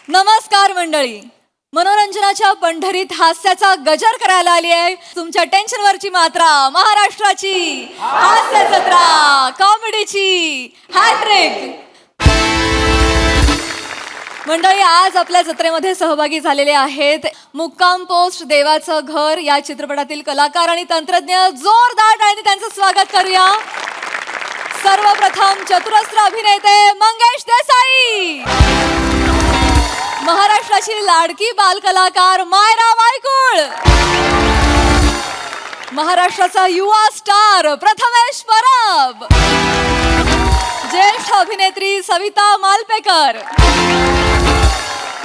नमस्कार मंडळी. मनोरंजनाच्या पंढरीत हास्याचा गजर करायला आली आहे तुमच्या टेन्शनवरची मात्रा, महाराष्ट्राची हास्य जत्रा, कॉमेडीची हॅट्रिक. मंडळी, आज आपल्या जत्रेमध्ये सहभागी झालेले आहेत मुक्काम पोस्ट देवाचं घर या चित्रपटातील कलाकार आणि तंत्रज्ञ. जोरदार टाळ्यांनी त्यांचं स्वागत करूया. सर्वप्रथम चतुरस्र अभिनेते मंगेश देसाई, महाराष्ट्राची लाडकी बालकलाकार मायरा वायकुळ, महाराष्ट्राचा युवा स्टार प्रथमेश परब, ज्येष्ठ अभिनेत्री सविता मालपेकर,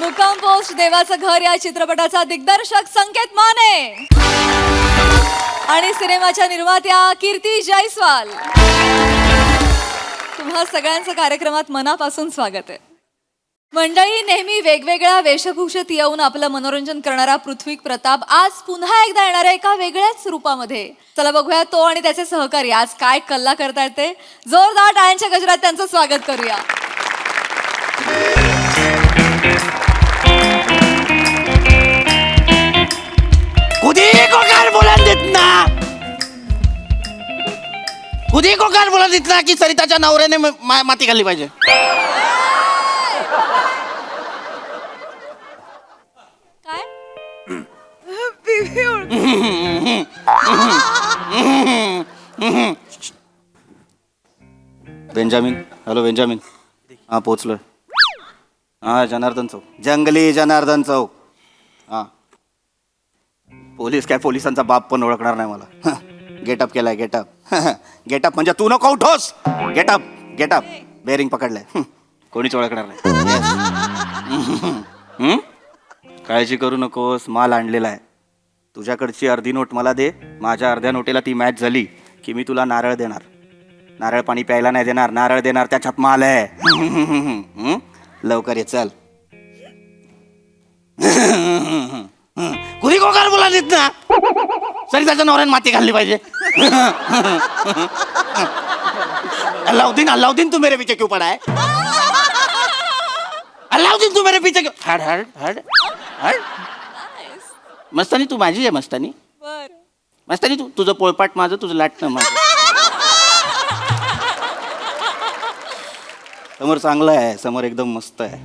मुक्काम पोस्ट देवाचं घर या चित्रपटाचा दिग्दर्शक संकेत माने आणि सिनेमाच्या निर्मात्या कीर्ती जयस्वाल. तुम्हा सगळ्यांचं कार्यक्रमात मनापासून स्वागत आहे. मंडळी, नेहमी वेगवेगळ्या वेशभूषेत येऊन आपलं मनोरंजन करणारा पृथ्वी प्रताप आज पुन्हा एकदा येणार आहे एका वेगळ्याच रूपामध्ये. चला बघूया तो आणि त्याचे सहकारी आज काय कल्ला करतायत ते. जोरदार टाळ्यांच्या गजरात त्यांचं स्वागत करूया. खुदी को कार बोला देत ना की सरिताच्या नवऱ्याने माती खाल्ली पाहिजे. काय बेंजामिन, हॅलो बेंजामिन. हा पोचलोय. हा जनार्दन चौक, जंगली जनार्दन चौक. हा पोलीस काय, पोलिसांचा बाप पण ओळखणार नाही मला. गेटअप केलाय, गेटअप. गेटअप म्हणजे तू नको उठोस. गेटअप गेटअप बेरिंग पकडलंय, कोणीच ओळखणार नाही. काळजी करू नकोस, माल आणलेला आहे. तुझ्याकडची अर्धी नोट मला दे. माझ्या अर्ध्या नोटेला ती मॅच झाली की मी तुला नारळ देणार. नारळ पाणी प्यायला नाही देणार, नारळ देणार, त्याच्यात माल आहे. लवकर ये, चल. कुणी कोकार बोला देत ना सरिताच्या नवऱ्याने माती घालली पाहिजे. अल्लाउद्दीन, अल्लाउद्दीन तू मेरे पीछे क्यों पड़ा है? अल्लाउद्दीन तू मेरे पीछे क्यों? हड हड हड हड. मस्तानी तू माझी आहे. मस्तानी मस्तानी तू, तुझं पोळपाट माझं, तुझं लाटणं माझं. समोर चांगलं आहे, समोर एकदम मस्त आहे.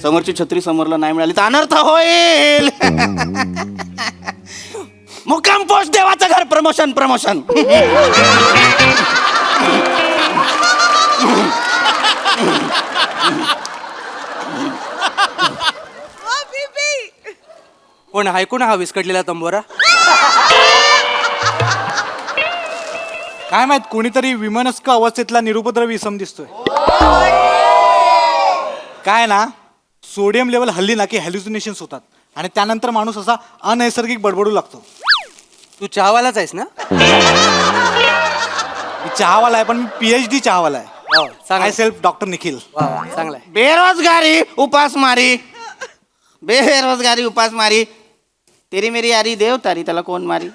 समोरची छत्री समोरला नाही मिळाली तर अनर्थ होईल. मुक्काम पोस्ट देवाचं घर प्रमोशन प्रमोशन. कोण ऐकू ना हा विस्कटलेला तंबोरा? काय माहित, कोणीतरी विमनस्क अवस्थेतला निरुपद्रवी इसम दिसतोय. काय ना, सोडियम लेवल हल्ली ना की हॅल्युसिनेशन्स होतात आणि त्यानंतर माणूस असा अनैसर्गिक बडबडू लागतो. तू चहावालाच आहेस ना? मी चहावाला आहे, पण मी PhD चहावाला आहे. I self doctor Nikhil. चांगला आहे. बेरोजगारी उपासमारी, बेरोजगारी उपासमारी. तेरी मेरी यारी देव तारी, त्याला कोण मारी.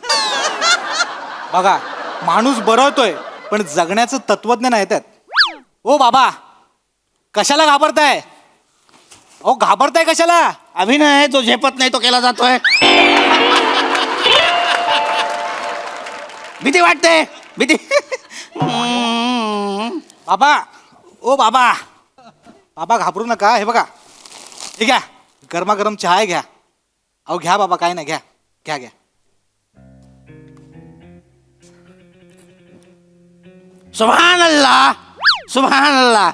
बघा, माणूस बरवतोय पण जगण्याचं तत्वज्ञान आहे त्यात. ओ बाबा, कशाला घाबरताय? ओ घाबरताय कशाला? अभिनय जो झेपत नाही तो केला जातोय. भीती वाटते, भीती. बाबा, ओ बाबा, बाबा घाबरू नका. हे बघा, हे घ्या, गरमागरम चहा आहे, घ्या. अहो घ्या बाबा, काय नाही, घ्या घ्या घ्या. सुभान अल्लाह, सुभान अल्लाह.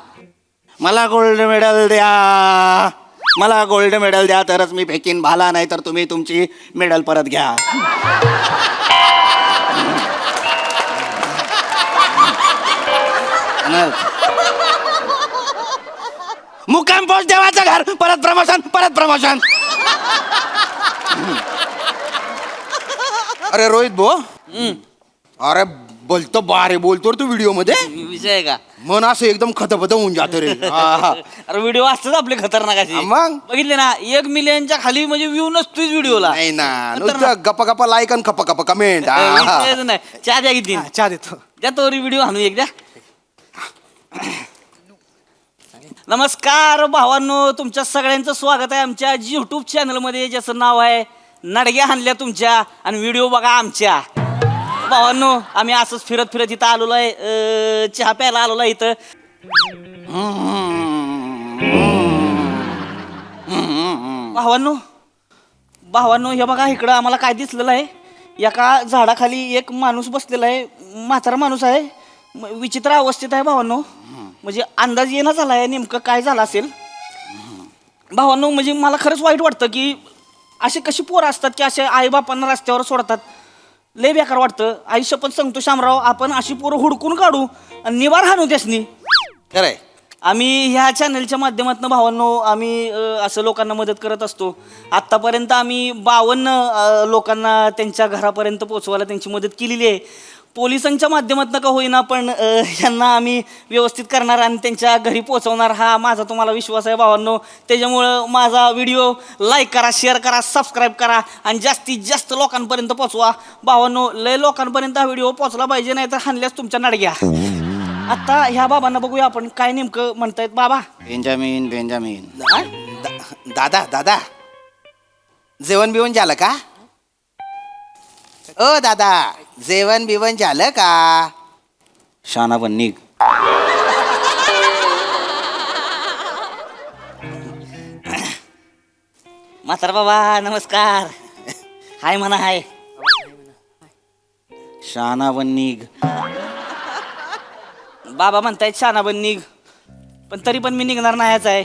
मला गोल्ड मेडल द्या, मला गोल्ड मेडल द्या, तरच मी फेकीन भाला, नाही तर तुम्ही तुमची मेडल परत घ्या. मुक्काम पोस्ट देवाचं घर, परत प्रमोशन, परत प्रमोशन. अरे रोहित भो, अरे बोलतो बारे बोलतो रे तू व्हिडिओ मध्ये. विषय का? मन असं एकदम खतपत होऊन जात रे. अरे व्हिडिओ असतात आपले खतरनाक असे. मग बघितले ना, 1 मिलियनच्या खाली म्हणजे व्ह्यू नसतोच व्हिडिओला. नाही ना, नुसतं गप्पा गप्पा लाईक आणि खप्पा खप्पा कमेंट. नाही, चहा द्या किती, चहा देतो. द्या तोरी व्हिडिओ आणू एकदा. नमस्कार भावांनो, तुमच्या सगळ्यांचं स्वागत आहे आमच्या यूट्यूब चॅनलमध्ये, ज्याचं नाव आहे नडग्या हाणल्या तुमच्या आणि व्हिडिओ बघा आमच्या. भावांनो, आम्ही असंच फिरत फिरत इथं आलेलो आहे, चहा प्यायला आलेलो आहे इथं. भावांनो हे बघा, इकडं आम्हाला काय दिसलेलं आहे, एका झाडाखाली एक माणूस बसलेला आहे, म्हातारा माणूस आहे, विचित्र अवस्थेत आहे भावांनो. म्हणजे अंदाज येणं झाला आहे नेमकं काय झालं असेल. भावांनो, म्हणजे मला खरंच वाईट वाटतं की असे कशी पोरं असतात की असे आईबापांना रस्त्यावर सोडतात. लय बेकार वाटतं. आयुष्य पण सांगतो शामराव, आपण अशी पोरं हुडकून काढू आणि निवार हाणू त्यासनी. खरंय. आम्ही ह्या चॅनलच्या माध्यमातून भावांनो आम्ही असं लोकांना मदत करत असतो. आत्तापर्यंत आम्ही 52 लोकांना त्यांच्या घरापर्यंत पोहोचवायला त्यांची मदत केलेली आहे. पोलिसांच्या माध्यमातून का होईना पण यांना आम्ही व्यवस्थित करणार आणि त्यांच्या घरी पोहोचवणार, हा माझा तुम्हाला विश्वास आहे भावांनो. त्याच्यामुळं माझा व्हिडिओ लाईक करा, शेअर करा, सबस्क्राईब करा आणि जास्तीत जास्त लोकांपर्यंत पोहोचवा भावांनो. लय लोकांपर्यंत हा व्हिडिओ पोहोचला पाहिजे, नाही तर हाणल्यास तुमच्या नडग्या. आता ह्या बाबांना बघूया आपण काय नेमकं म्हणतायत. बाबा बेंजामिन बेंजामिन दादा दादा जेवण बिवण झालं का? ओ दादा, जेवण बिवण झालं का? शाना पण निघ. म्हातारा बाबा नमस्कार. हाय म्हणा हाय. शाना पण निघ. बाबा म्हणतायत शानाबन निघ, पण तरी पण मी निघणार नाहीच आहे.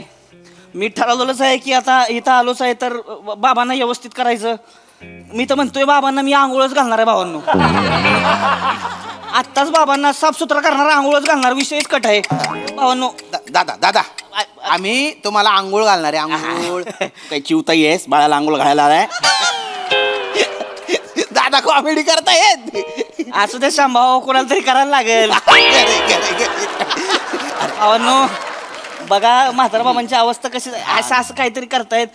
मी ठरवलेलंच आहे की आता इथं आलोच आहे तर बाबांना व्यवस्थित करायचं. मी तर म्हणतोय बाबांना मी आंघोळच घालणार आहे भावांनो. आत्ताच बाबांना साफसुथरा करणार, आंघोळच घालणार, विषयच कट आहे भावांनो. दादा दादा, आम्ही तुम्हाला आंघोळ घालणार आहे. आंघोळ काही चिवताई आहेस बाळाला आंघोळ घालायला आलाय? दादा कॉमेडी करतायत. असू दे शांभाव, कोणाला तरी करायला लागेल भावांनो. बघा म्हातारा बाबांची अवस्था कशी, असं असं काहीतरी करतायत.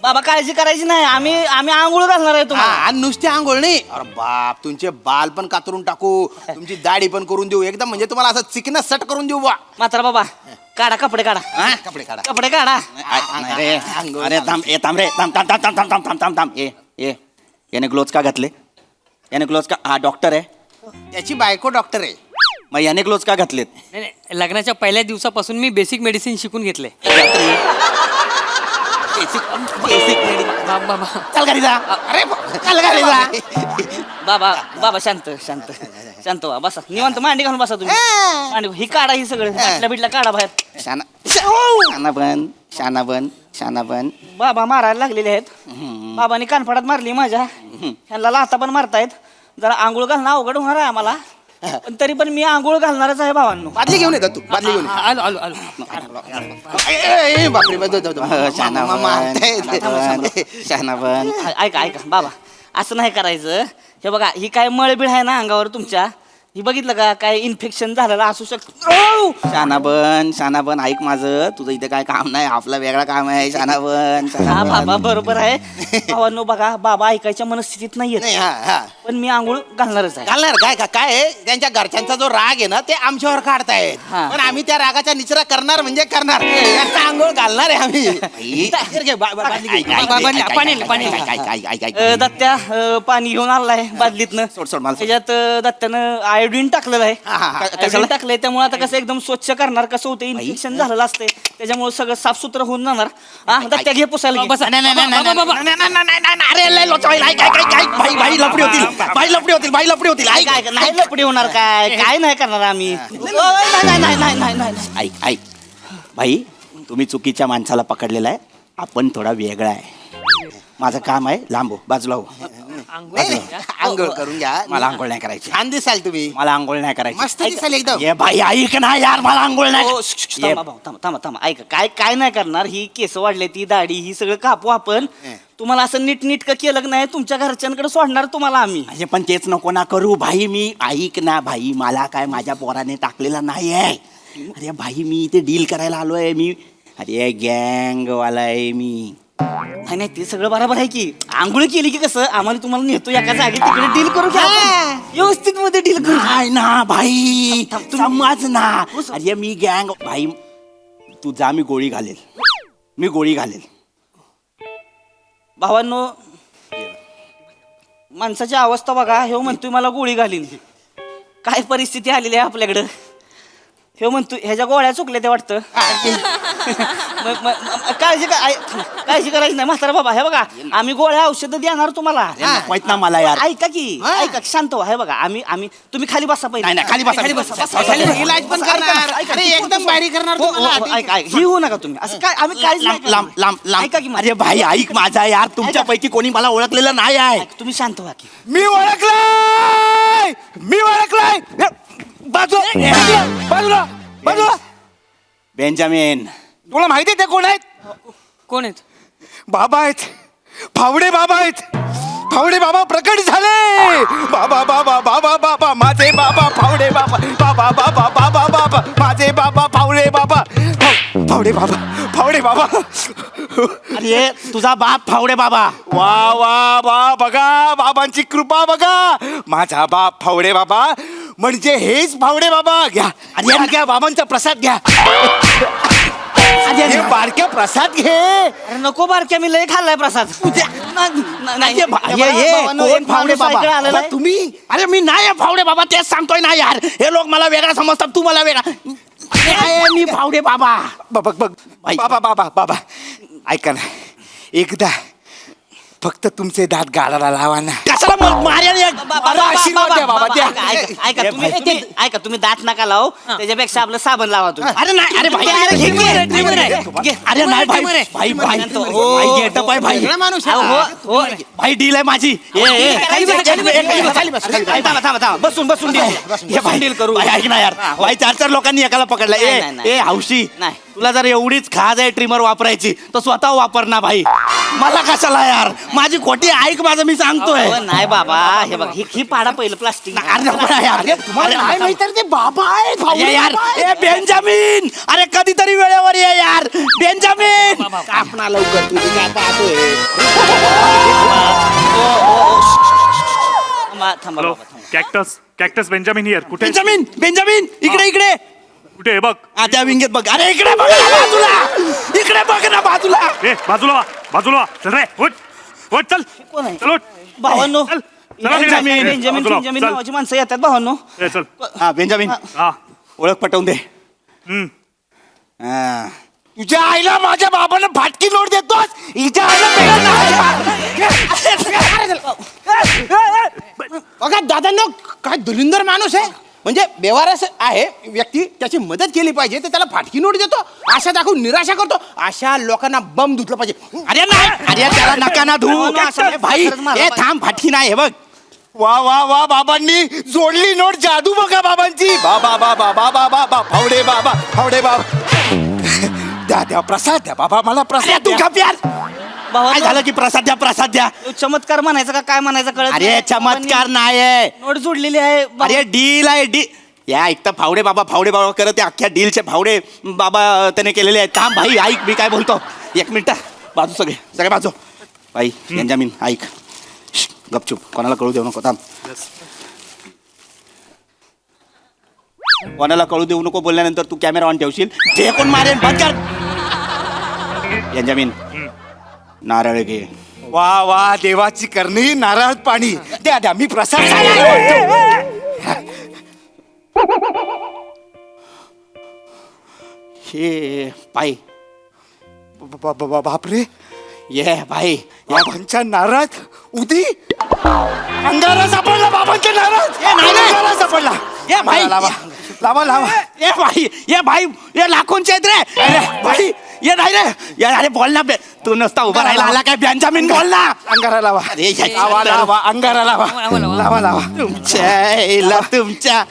बाबा काळजी करायची नाही, आम्ही आंघोळ घालणार आहे तुम्हाला. आणि नुसते आंघोळ नाही, अरे बाप, तुमचे बाल पण कातरून टाकू, तुमची दाढी पण करून देऊ, एकदम म्हणजे तुम्हाला असं चिकन सट करून देऊ. बा म्हातारा बाबा काढा कपडे, काढा कपडे काढा. कपडे काढा. अरे अरे थांब, ए थांब रे, थांब थांब थांब थांब थांब थांब थांब थांब. ए याने ग्लोव्ज का घातले? याने ग्लोव्ज का? हा डॉक्टर आहे. त्याची बायको डॉक्टर आहे. मग याने ग्लोव्ज का घातलेत? नाही, लग्नाच्या पहिल्या दिवसापासून मी बेसिक मेडिसिन शिकून घेतले. बाबा चल घरी जा. अरे चल घरी जा. बाबा शांत शांत शांत व्हा, बसा निवांत, मांडी घालून बसा तुम्ही. मांडी ही काढा, ही सगळं बाटल्या बिटल्या काढा बाहेर. शाना बन, शाना बन, शाना बन. बाबा मारायला लागलेले आहेत. बाबांनी कानफडात मारली माझ्या, ह्यांना लाथा पण मारतायत. जरा आंघोळ घालणं अवघड होणार आहे आम्हाला, पण तरी पण मी आंघोळ घालणारच आहे भावांनो. बादली घेऊन येतात तू, बादली घेऊन ये. आलो आलो आलो. बापरे, शाना बन, शाना बन. ऐका बाबा, असं नाही करायचं. हे बघा, ही काय मळबीळ आहे ना अंगावर तुमच्या, ही बघितलं का, काय इन्फेक्शन झालेलं असू शकतं. शाना बन, ऐक माझं, तुझं इथे काय काम नाही, आपला वेगळा काम आहे. शाना बन, हा बाबा बरोबर आहे भावांनो. बघा बाबा ऐकायच्या मनस्थितीत नाहीयेत, नाही, हा. पण मी आंघोळ घालणारच आहे. घालणार काय आहे, त्यांच्या घरच्यांचा जो राग आहे ना ते आमच्यावर काढतायत, हा. पण आम्ही त्या रागाचा निचरा करणार म्हणजे करणार. त्यांचा आंघोळ घालणार आहे आम्ही. दत्त्या पाणी घेऊन आलाय बादलीतनं. सोड मला. त्याच्यात दत्त्यानं आयोडीन टाकलेलं आहे. हा. आयोडीन टाकलंय, त्यामुळे आता कसं एकदम स्वच्छ करणार, कसं होतं इन्फेक्शन झालेलं असते, त्याच्यामुळे सगळं साफसुथरं होऊन जाणार. हा दत्त्या घे पुसायला घे. बसा. नाही, नाही, नाही, नाही, बाबा. बाई लपडी होतील. काय नाही लपडी होणार, काय नाही करणार आम्ही. नाही. ऐक भाई, तुम्ही चुकीच्या माणसाला पकडलेला आहे. आपण थोडा वेगळा आहे. माझं काम आहे लांबो, बाजूला हो. आंघोळ करून घ्या. मला आंघोळ नाही करायची. छान दिसाल तुम्ही, मला आंघोळ नाही करायची. मस्त दिसाल एकदम. ये भाई ऐक ना यार, मला आंघोळ नाही. हो, थांबा भाऊ, थांबा. ऐका, काय नाही करणार. ही केस वाढले, ती दाढी, ही सगळं कापू आपण. तुम्हाला असं नीटनीटकं केलं की नाही, तुमच्या घरच्यांकडे सोडणार तुम्हाला आम्ही. अरे पण तेच नको ना करू भाई. मी ऐक ना भाई, मला काय माझ्या पोराने टाकलेला नाही आहे. अरे भाई, मी इथे डील करायला आलोय. मी अरे गँगवाला आहे मी. नाही ते सगळं बरोबर आहे की, आंघोळ केली की कसं आम्हाला तुम्हाला नेतो एका जागी, तिकडे डील करू घ्या, व्यवस्थित मध्ये डील करू. नाही ना भाई, समज ना. अरे मी गँग भाई, तू जा, मी गोळी घालेल, मी गोळी घालेल. भावांनो माणसाची अवस्था बघा. हे म्हणतोय मला गोळी घालीन. काय परिस्थिती आलेली आहे आपल्याकडं. हे म्हणतोय ह्याच्या गोळ्या चुकल्या ते वाटतं. काळजी करायची नाही म्हातारा बाबा. हे बघा आम्ही गोळ्या औषधं देणार तुम्हाला. नकोयत ना मला यार. ऐका की ऐका शांत व्हा. हे बघा आम्ही आम्ही तुम्ही खाली बसा पहिले. नाही, खाली बसा, खाली बसा. इलाज पण करणार. अरे एकदम बारीक करणार तुम्हाला. ऐका ही होऊ नका तुम्ही असं काय. आम्ही काहीच नाही लांब करणार. लांब लांब. ऐका की अरे भाई ऐक माझा यार, तुमच्यापैकी कोणी मला ओळखलेलं नाही आहे. ऐका, तुम्ही शांत व्हा की. मी ओळखलंय, मी ओळखलंय. बाजूला बाजूला. बेंजामिन, तुला माहिती आहे ते कोण आहेत? कोण आहेत? बाबा आहेत, फावडे बाबा आहेत. फावडे बाबा प्रकट झाले. बाबा बाबा बाबा बाबा माझे बाबा फावडे बाबा. बाबा बाबा बाबा बाबा माझे बाबा फावडे बाबा. फावडे बाबा, फावडे बाबा. अरे तुझा बाप फावडे बाबा. वा वा वा, बघा बाबांची कृपा बघा. माझा बाप फावडे बाबा म्हणजे हेच फावडे बाबा. घ्या अरे घ्या, बाबांचा प्रसाद घ्या. अरे बारक्या प्रसाद घे. अरे नको बारक्या, मी लय खाल्लाय प्रसाद. नाही कोण फावडे बाबा? आलेला बाबा, तुम्ही? अरे मी नाही आहे फावडे बाबा, तेच सांगतोय ना यार. हे लोक मला वेगळा समजतात, तू मला वेगळा. मी फावडे बाबा. बघ बघ बाबा बाबा बाबा ऐका ना, एकदा फक्त तुमचे दात गाडाला लावा ना. कशाला मार्याने मला आशीर्वाद द्या बाबा, द्या. ऐका तुम्ही दात नका लावू. त्याच्यापेक्षा आपलं साबण लावा तुम्ही. अरे नाही, अरे भाई अरे नाही भाई भाई भाई भाई गेटअप आहे भाई. भाई डील आहे माझी. थांबा बसून बसून डील करू. ऐक ना यार, भाई 4 लोकांनी एकाला पकडला. ए हौशी, नाही. तुला जर एवढीच खाज आहे ट्रिमर वापरायची तर स्वतः वापर ना भाई. मला कशाला यार, माझी खोटी ऐक माझं, मी सांगतोय. नाही बाबा, हे बघ ही पाडा पहिलं प्लास्टिक. ते बाबा आहे यार. ए बेंजामिन, अरे कधीतरी वेळेवर ये यार बेंजामिन. आपणा लवकर, तुझी काय पाहतोय. थांबा हॅलो बाबा, थांबा. Cactus Benjamin here. कुठे बेंजामिन बेंजामिन इकडे इकडे. कुठे आहे बघ? हा त्या विंगेत बघ. अरे इकडे बघ ना बाजूला, इकडे बघ ना बाजूला. ए बाजूला वा, बाजूला वा. चल रे, उठ उठ, चल कोण आहे? चल उठ. भावांनो, चल, चला तिकडे. बेंजामिन ए, बेंजामिन बाजूला, बेंजामिन चल. नावाची माणसं येतात भावांनो. ए, चल. हा बेंजामिन, हा. ओळख पटवून दे. हम्म. हा. तुझ्या आईला माझ्या बाबानं फाटकी नोट देतोस. हिच्या बघा दादांनो, काय दलिंदर माणूस आहे. म्हणजे बेवारस आहे व्यक्ती, त्याची मदत केली पाहिजे तर त्याला फाटकी नोट देतो, आशा दाखवून निराशा करतो. अशा लोकांना बम धुतलं पाहिजे. अरे नाही, अरे त्याला नका ना धू. भाई हे थांब, फाटकी नाही. हे बघ. वा वा वा, बाबांनी जोडली नोट. जादू बघा बाबांची. बाबा बाबा बाबा बाबा फावडे बाबा, फावडे बाबा. द्या द्या प्रसाद द्या बाबा, मला अरे प्रसाद तू द्या. गप यार. काय झालं की प्रसाद द्या, प्रसाद द्या. चमत्कार म्हणायचं का काय म्हणायचं कळत अरे नाही. चमत्कार नाही आहे. नोट जोडलेली आहे. अरे डील आहे डी. या ऐकता फावडे बाबा करत ते अख्ख्या डीलचे फावडे बाबा त्याने केलेले आहेत. थांब भाई, ऐक मी काय बोलतो. 1 मिनिट बाजू, सगळे बाजू. भाई बेंजामिन ऐक. श्श्श, गपचूप, कोणाला कळू देऊ नको. थांब. कोणाला कळू देऊ नको बोलल्यानंतर तू कॅमेरा ऑन ठेवशील. ते कोण मारेल, बंद कर. बेंजामिन नारळ घे. वा वा, देवाची करणी, नारळ पाणी. द्या द्या, मी प्रसाद. हे पाय. बापरे, ये भाई. बाबांच्या नारळात उदी अंगारा सापडला. बाबांच्या नारळात अंगारा सापडला. ये भाई, लावा लावा लावा. ये भाई ये लाखोंचे आहेत रे. अरे भाई ये नाही रे. ये अरे बोल ना बे. तू नसता उभा राहिला, आला काय बेंजामिन, बोल ना. अंगारा लावा. अरे लावा लावा, अंगारा लावा. लावा लावा. तुमच्या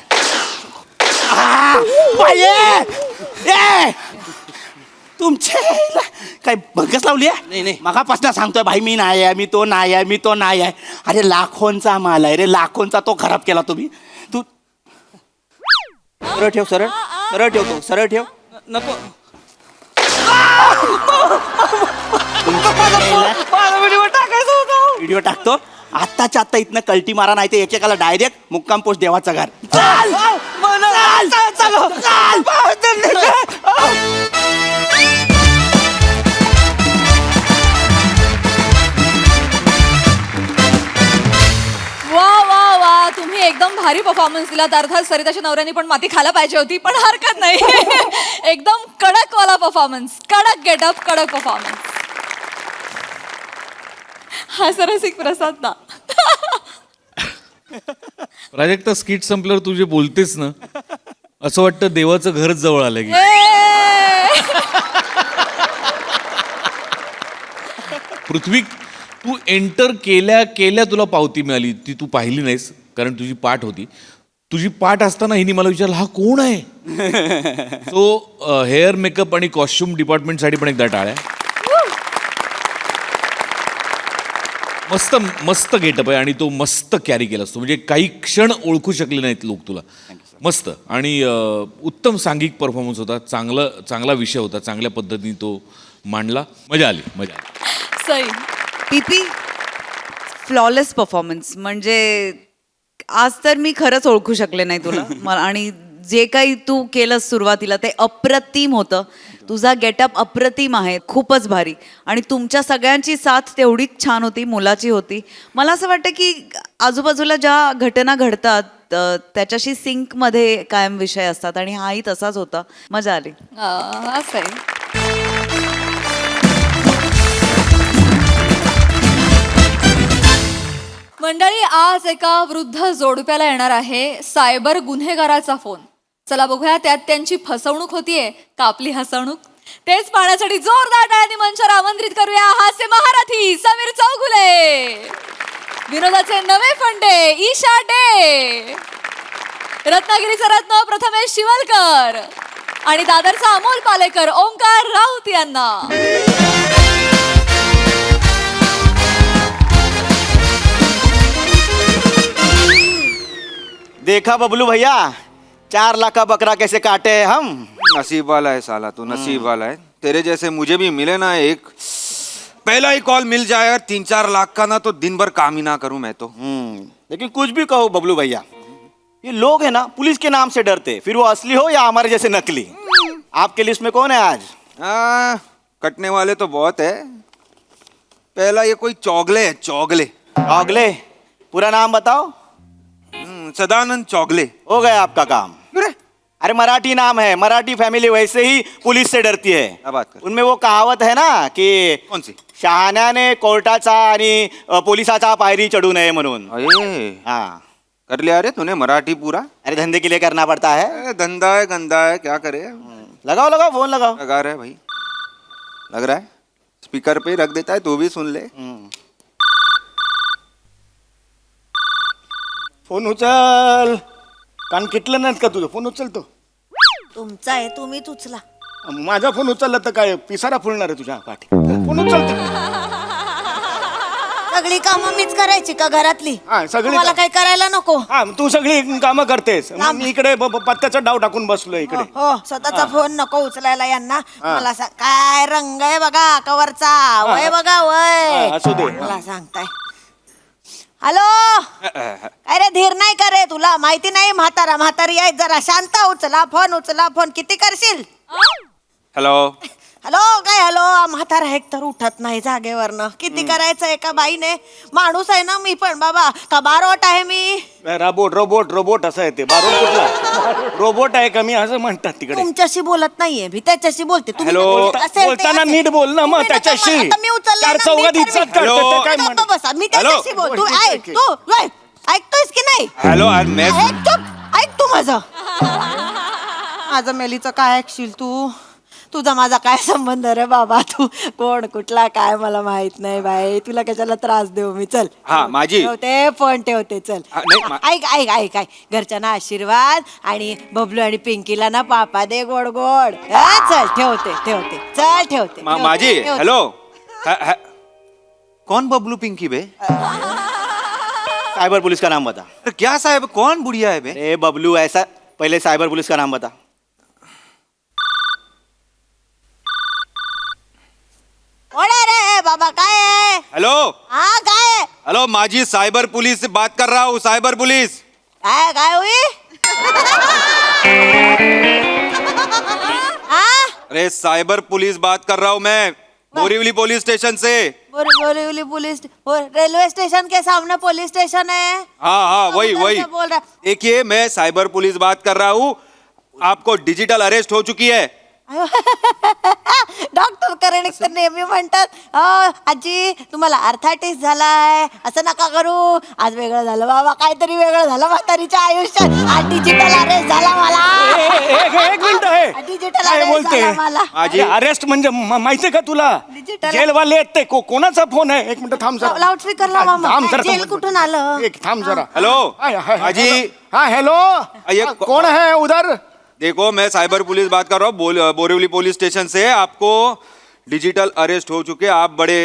भाई ये तुमचे काय भगस लावली आहे. नाही. मगापासून सांगतोय भाई, मी नाही आहे, मी तो नाही आहे, मी तो नाही आहे. अरे लाखोंचा माल आहे रे, लाखोंचा. तो खराब केला तुम्ही. तू सरळ ठेव, सरळ ठेव, तो सरळ ठेव. नको. व्हिडिओ टाकतो आत्ताच्या आत्ता इथनं कल्टी मारा, नाही ते एकेकाला डायरेक्ट मुक्काम पोस्ट देवाचं घर. वा वा वा, तुम्ही एकदम भारी परफॉर्मन्स दिलात. अर्थात सरिताच्या नवऱ्याने पण माती खायला पाहिजे होती, पण हरकत नाही. एकदम कडक वाला परफॉर्मन्स, कडक गेटअप, कडक परफॉर्मन्स. हा सरसिक प्रसाद ना. प्राजक्ता, स्किट संपल्यावर तू जे बोलतेस ना, असं वाटतं देवाचं घरच जवळ आलं की. पृथ्वी, तू एंटर केल्या केल्या तुला पावती मिळाली. ती तू पाहिली नाहीस कारण तुझी पाठ होती. तुझी पाठ असताना हिने मला विचारलं हा कोण आहे. सो हेअर मेकअप आणि कॉस्ट्युम डिपार्टमेंटसाठी पण एकदा टाळ्या. मस्त मस्त गेटअप आहे आणि तो मस्त कॅरी केला असतो. म्हणजे काही क्षण ओळखू शकले नाहीत लोक तुला. मस्त. आणि उत्तम सांघिक परफॉर्मन्स होता. चांगला विषय होता. चांगल्या पद्धतीने तो मांडला. मजा आली. सई, पीपी, फ्लॉलेस परफॉर्मन्स. म्हणजे आज तर मी खरंच ओळखू शकले नाही तुला. आणि जे काही तू केलंस सुरुवातीला ते अप्रतिम होतं. तुझा गेटअप अप्रतिम आहे, खूपच भारी. आणि तुमच्या सगळ्यांची साथ तेवढीच छान होती, मुलाची होती. मला असं वाटतं की आजूबाजूला ज्या घटना घडतात त्याच्याशी सिंकमध्ये कायम विषय असतात आणि हाही तसाच होता. मजा आली. असं आहे. मंडळी, आज एका वृद्ध जोडप्याला येणार आहे सायबर गुन्हेगाराचा फोन. चला बघूया त्यात त्यांची फसवणूक होतीये का आपली हसवणूक. तेच पाहण्यासाठी जोरदार टाळ्यांनी मंचावर आमंत्रित करूया हास्य महारथी समीर चौगुले, विनोदाचे नवे फंडे ईशा डे, रत्नागिरीचा रत्न प्रथमेश शिवलकर आणि दादरचा अमोल पालेकर ओंकार राऊत यांना. देखा बबलू भैया, 4 लाख का बकरा कैसे काटे हैं हम. नसीब वाला है साला तू, नसीब वाला है. तेरे जैसे मुझे भी मिले ना एक, पहला ही कॉल मिल जाए और 3-4 लाख का ना, तो दिन भर काम ही ना करूं मैं तो. लेकिन कुछ भी कहो बबलू भैया, ये लोग है ना पुलिस के नाम से डरते, फिर वो असली हो या हमारे जैसे नकली. आपके लिस्ट में कौन है आज. कटने वाले तो बहुत है. पहला ये कोई चौगले है, चौगले. चौगले, पूरा नाम बताओ. सदानंद चौगले. हो गया आपका काम. अरे मराठी नाम है, मराठी फैमिली वैसे ही पुलिस से डरती है. क्या बात कर. उनमें वो कहावत है ना की कौन सी. शहाण्याने कोर्टाचा आणि पोलिसाचा पायरी चढू नये म्हणून. अरे हाँ, कर लिया रे तूने मराठी पूरा. अरे धंधे के लिए करना पड़ता है. धंधा है, गंदा है, क्या करे. लगाओ लगाओ फोन लगाओ. लगा रहा है भाई, लग रहा है. स्पीकर पे रख देता है, तू भी सुन ले. फोन उचल. कान किटलं नाहीत का तुझं. फोन उचलतो. तुमचा आहे, तुम्हीच उचला. माझा फोन उचलला तर काय पिसारा फुलणार आहे तुझ्या पाठी. फोन उचलतो. सगळी कामं मीच करायची का घरातली. हा, सगळी मला काही करायला नको. हा, तू सगळी कामं करतेस. मग मी इकडे पत्त्याचा डाव टाकून बसलो इकडे. हो, स्वतःचा फोन नको उचलायला यांना. मला काय रंग आहे बघा कवरचा. वय बघा वय. असू दे. मला सांगताय. हॅलो, अरे धीर नाही का रे तुला. माहिती नाही म्हातारी आहे. जरा शांत उचला फोन. किती करशील. हेलो. हॅलो काय हॅलो. म्हातारा एक तर उठत नाही जागेवरनं. किती करायचं एका बाईने. माणूस आहे ना मी पण बाबा, का बारोट आहे मी. रोबोट असं आहे ते. बारोट कुठला रोबोट आहे का मी असं म्हणतात तिकडे. तुमच्याशी बोलत नाहीये मी, त्याच्याशी बोलते. तुम्ही हॅलो. बोलत असेल ते बोलताना असेल. नीट बोल ना मग तुम्ही नका त्याच्याशी. आता मी उचलला चार ना, चौघात मी इज्जत करते. हॅलो. करते, काय गप्प म्हण. बसा, मी हॅलो. त्याच्याशी बोल. तू ऐक, तू वय, ऐकतोयस की नाही. हेलो. आज मैं ऐक तू माझं. माझं मेलीचं काय ऐकशील तू. तुझा माझा काय संबंध रे बाबा. तू कोण कुठला काय मला माहित नाही बाई. तुला कशाला त्रास देऊ मी. चल. हा, माझी. ठेवते फोन ठेवते. चल. हा, नाही, ऐक घरच्यांना आशीर्वाद आणि बबलू आणि पिंकीला ना पापा दे गोड गोड. हा, चल ठेवते. चल ठेवते. माझी. ठेवते. हेलो. कौन बबलू पिंकी बे. साइबर पुलिस का नाम बता. अरे क्या साहब, कौन बुढ़िया है बे. ए बबलू, ऐसा पहले साइबर पुलिस का नाम बता. कोण आहे रे बाबा. काय आहे. हेलो. हा काय आहे? हेलो माजी साइबर पुलिस से बात कर रहा हूँ, साइबर पुलिस. काय हुई हाँ? अरे साइबर पुलिस बात कर रहा हूँ मैं, बोरीवली पुलिस स्टेशन से. बोरीवली पुलिस रेलवे स्टेशन के सामने पुलिस स्टेशन है. हाँ हाँ तो वही उधर वही. से बोल रहा. देखिए मैं साइबर पुलिस बात कर रहा हूँ. आपको डिजिटल अरेस्ट हो चुकी है. डॉक्टर करण तर नेहमी म्हणतात आजी तुम्हाला अर्थाटिस झालाय असं नका करू. आज वेगळं झालं बाबा, काहीतरी वेगळं झालं म्हातारीच्या आयुष्यात. आज डिजिटल अरेस्ट झाला मला. एक मिनिट आहे. डिजिटल काय अरेस्ट बोलते झाला मला. माझी अरेस्ट म्हणजे माहितीये का तुला? Digital- जेलवाले आहेत ते. कोणाचा फोन आहे? एक मिनिट थांब जरा. लाऊडस्पीकर लावा मग. थांब जरा. जेल कुठून आलं? एक थांब जरा. हेलो हाय, हाय, हाजी. हाँ हेलो. ये कौन है उधर? देखो मैं साइबर पुलिस बात कर रहा हूँ, बोरीवली पुलिस स्टेशन से. आपको डिजिटल अरेस्ट हो चुके, आप बड़े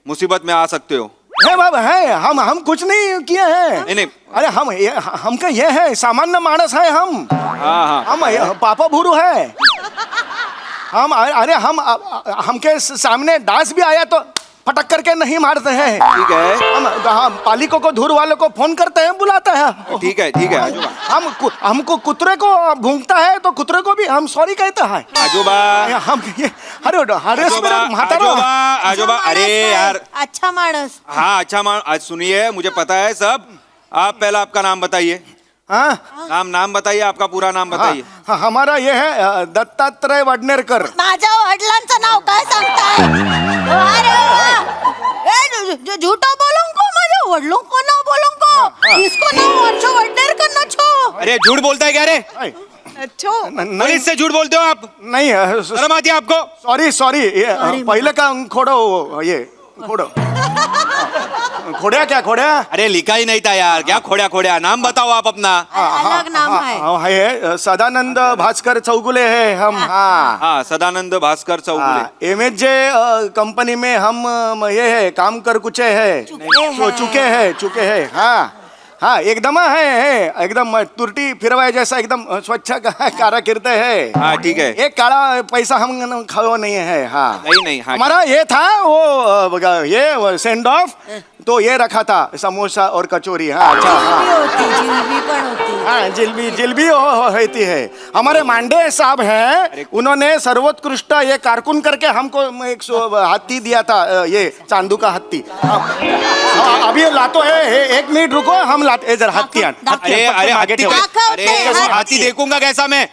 मुसीबत में आ सकते हो. है बाबा है. हम कुछ नहीं किए हैं. नहीं. अरे हमका ये है, सामान्य मानस है हम. हाँ हाँ. हम पापा भूरू है. हम अरे हमके सामने डांस भी आया तो फटक करके नहीं मारते हैं. ठीक है. हम पालिकों को धूर वालों को फोन करते हैं, बुलाते हैं. ठीक है ठीक है आजोबा. हमको कुतरे को भूंगता है तो कुतरे को भी हम सॉरी कहते हैं. आजोबा. हम ये अरे आजोबा म्हातारो. आजोबा आजोबा. अरे यार. अच्छा माणस. हाँ अच्छा मान. आज सुनिए, मुझे पता है सब. आप पहला आपका नाम बताइए. हाँ नाम बताइए, आपका पूरा नाम बताइए. हाँ, हमारा ये है दत्तात्रय वडनेरकर. माझ्या वडिलांचं नाव काय सांगताय? अरे वा. झूठो बोलूं को, माझ्या वडिलों को नाव बोलूं को. इसको नाव अच्छा वडनेरकर न छो. अरे झूठ बोलता है क्या रे? नहीं पुलिस से झूठ बोलते हो आप? नहीं शर्म आती है आपको? सॉरी ये पहले का खोड़ो. ये खोड़ो. खोड़िया क्या खोड़िया? अरे लिखा ही नहीं था यार. क्या खोड्या खोड्या. नाम बताओ आप अपना. अलग नाम है. है सदानंद भास्कर चौगुले है हम. हाँ हाँ सदानंद भास्कर चौगुले. एमएचजे कंपनी में हम ये है काम कर कुचे है. चुके हैं. हाँ एकदम है एकदम तुरटी फिरवाए जैसा एकदम स्वच्छ काराकिर्द है. हाँ ठीक है. एक काला पैसा हम खाओ नहीं है. हाँ नहीं हाँ. हमारा ये था वो ये सेंड ऑफ तो ये रखा था समोसा और कचौरी. हाँ अच्छा. जिलबी पण होती. हाँ जिलबी होती है. हमारे मांडे साहब हैं, उन्होंने सर्वोत्कृष्ट ये कारकुन करके हमको एक हाथी दिया था, ये चांदू का हाथी. अभी लातो है. एक मिनट रुको, हम लाते जरा हाथी. अरे हाथी. अरे हाथी देखूंगा कैसा मैं?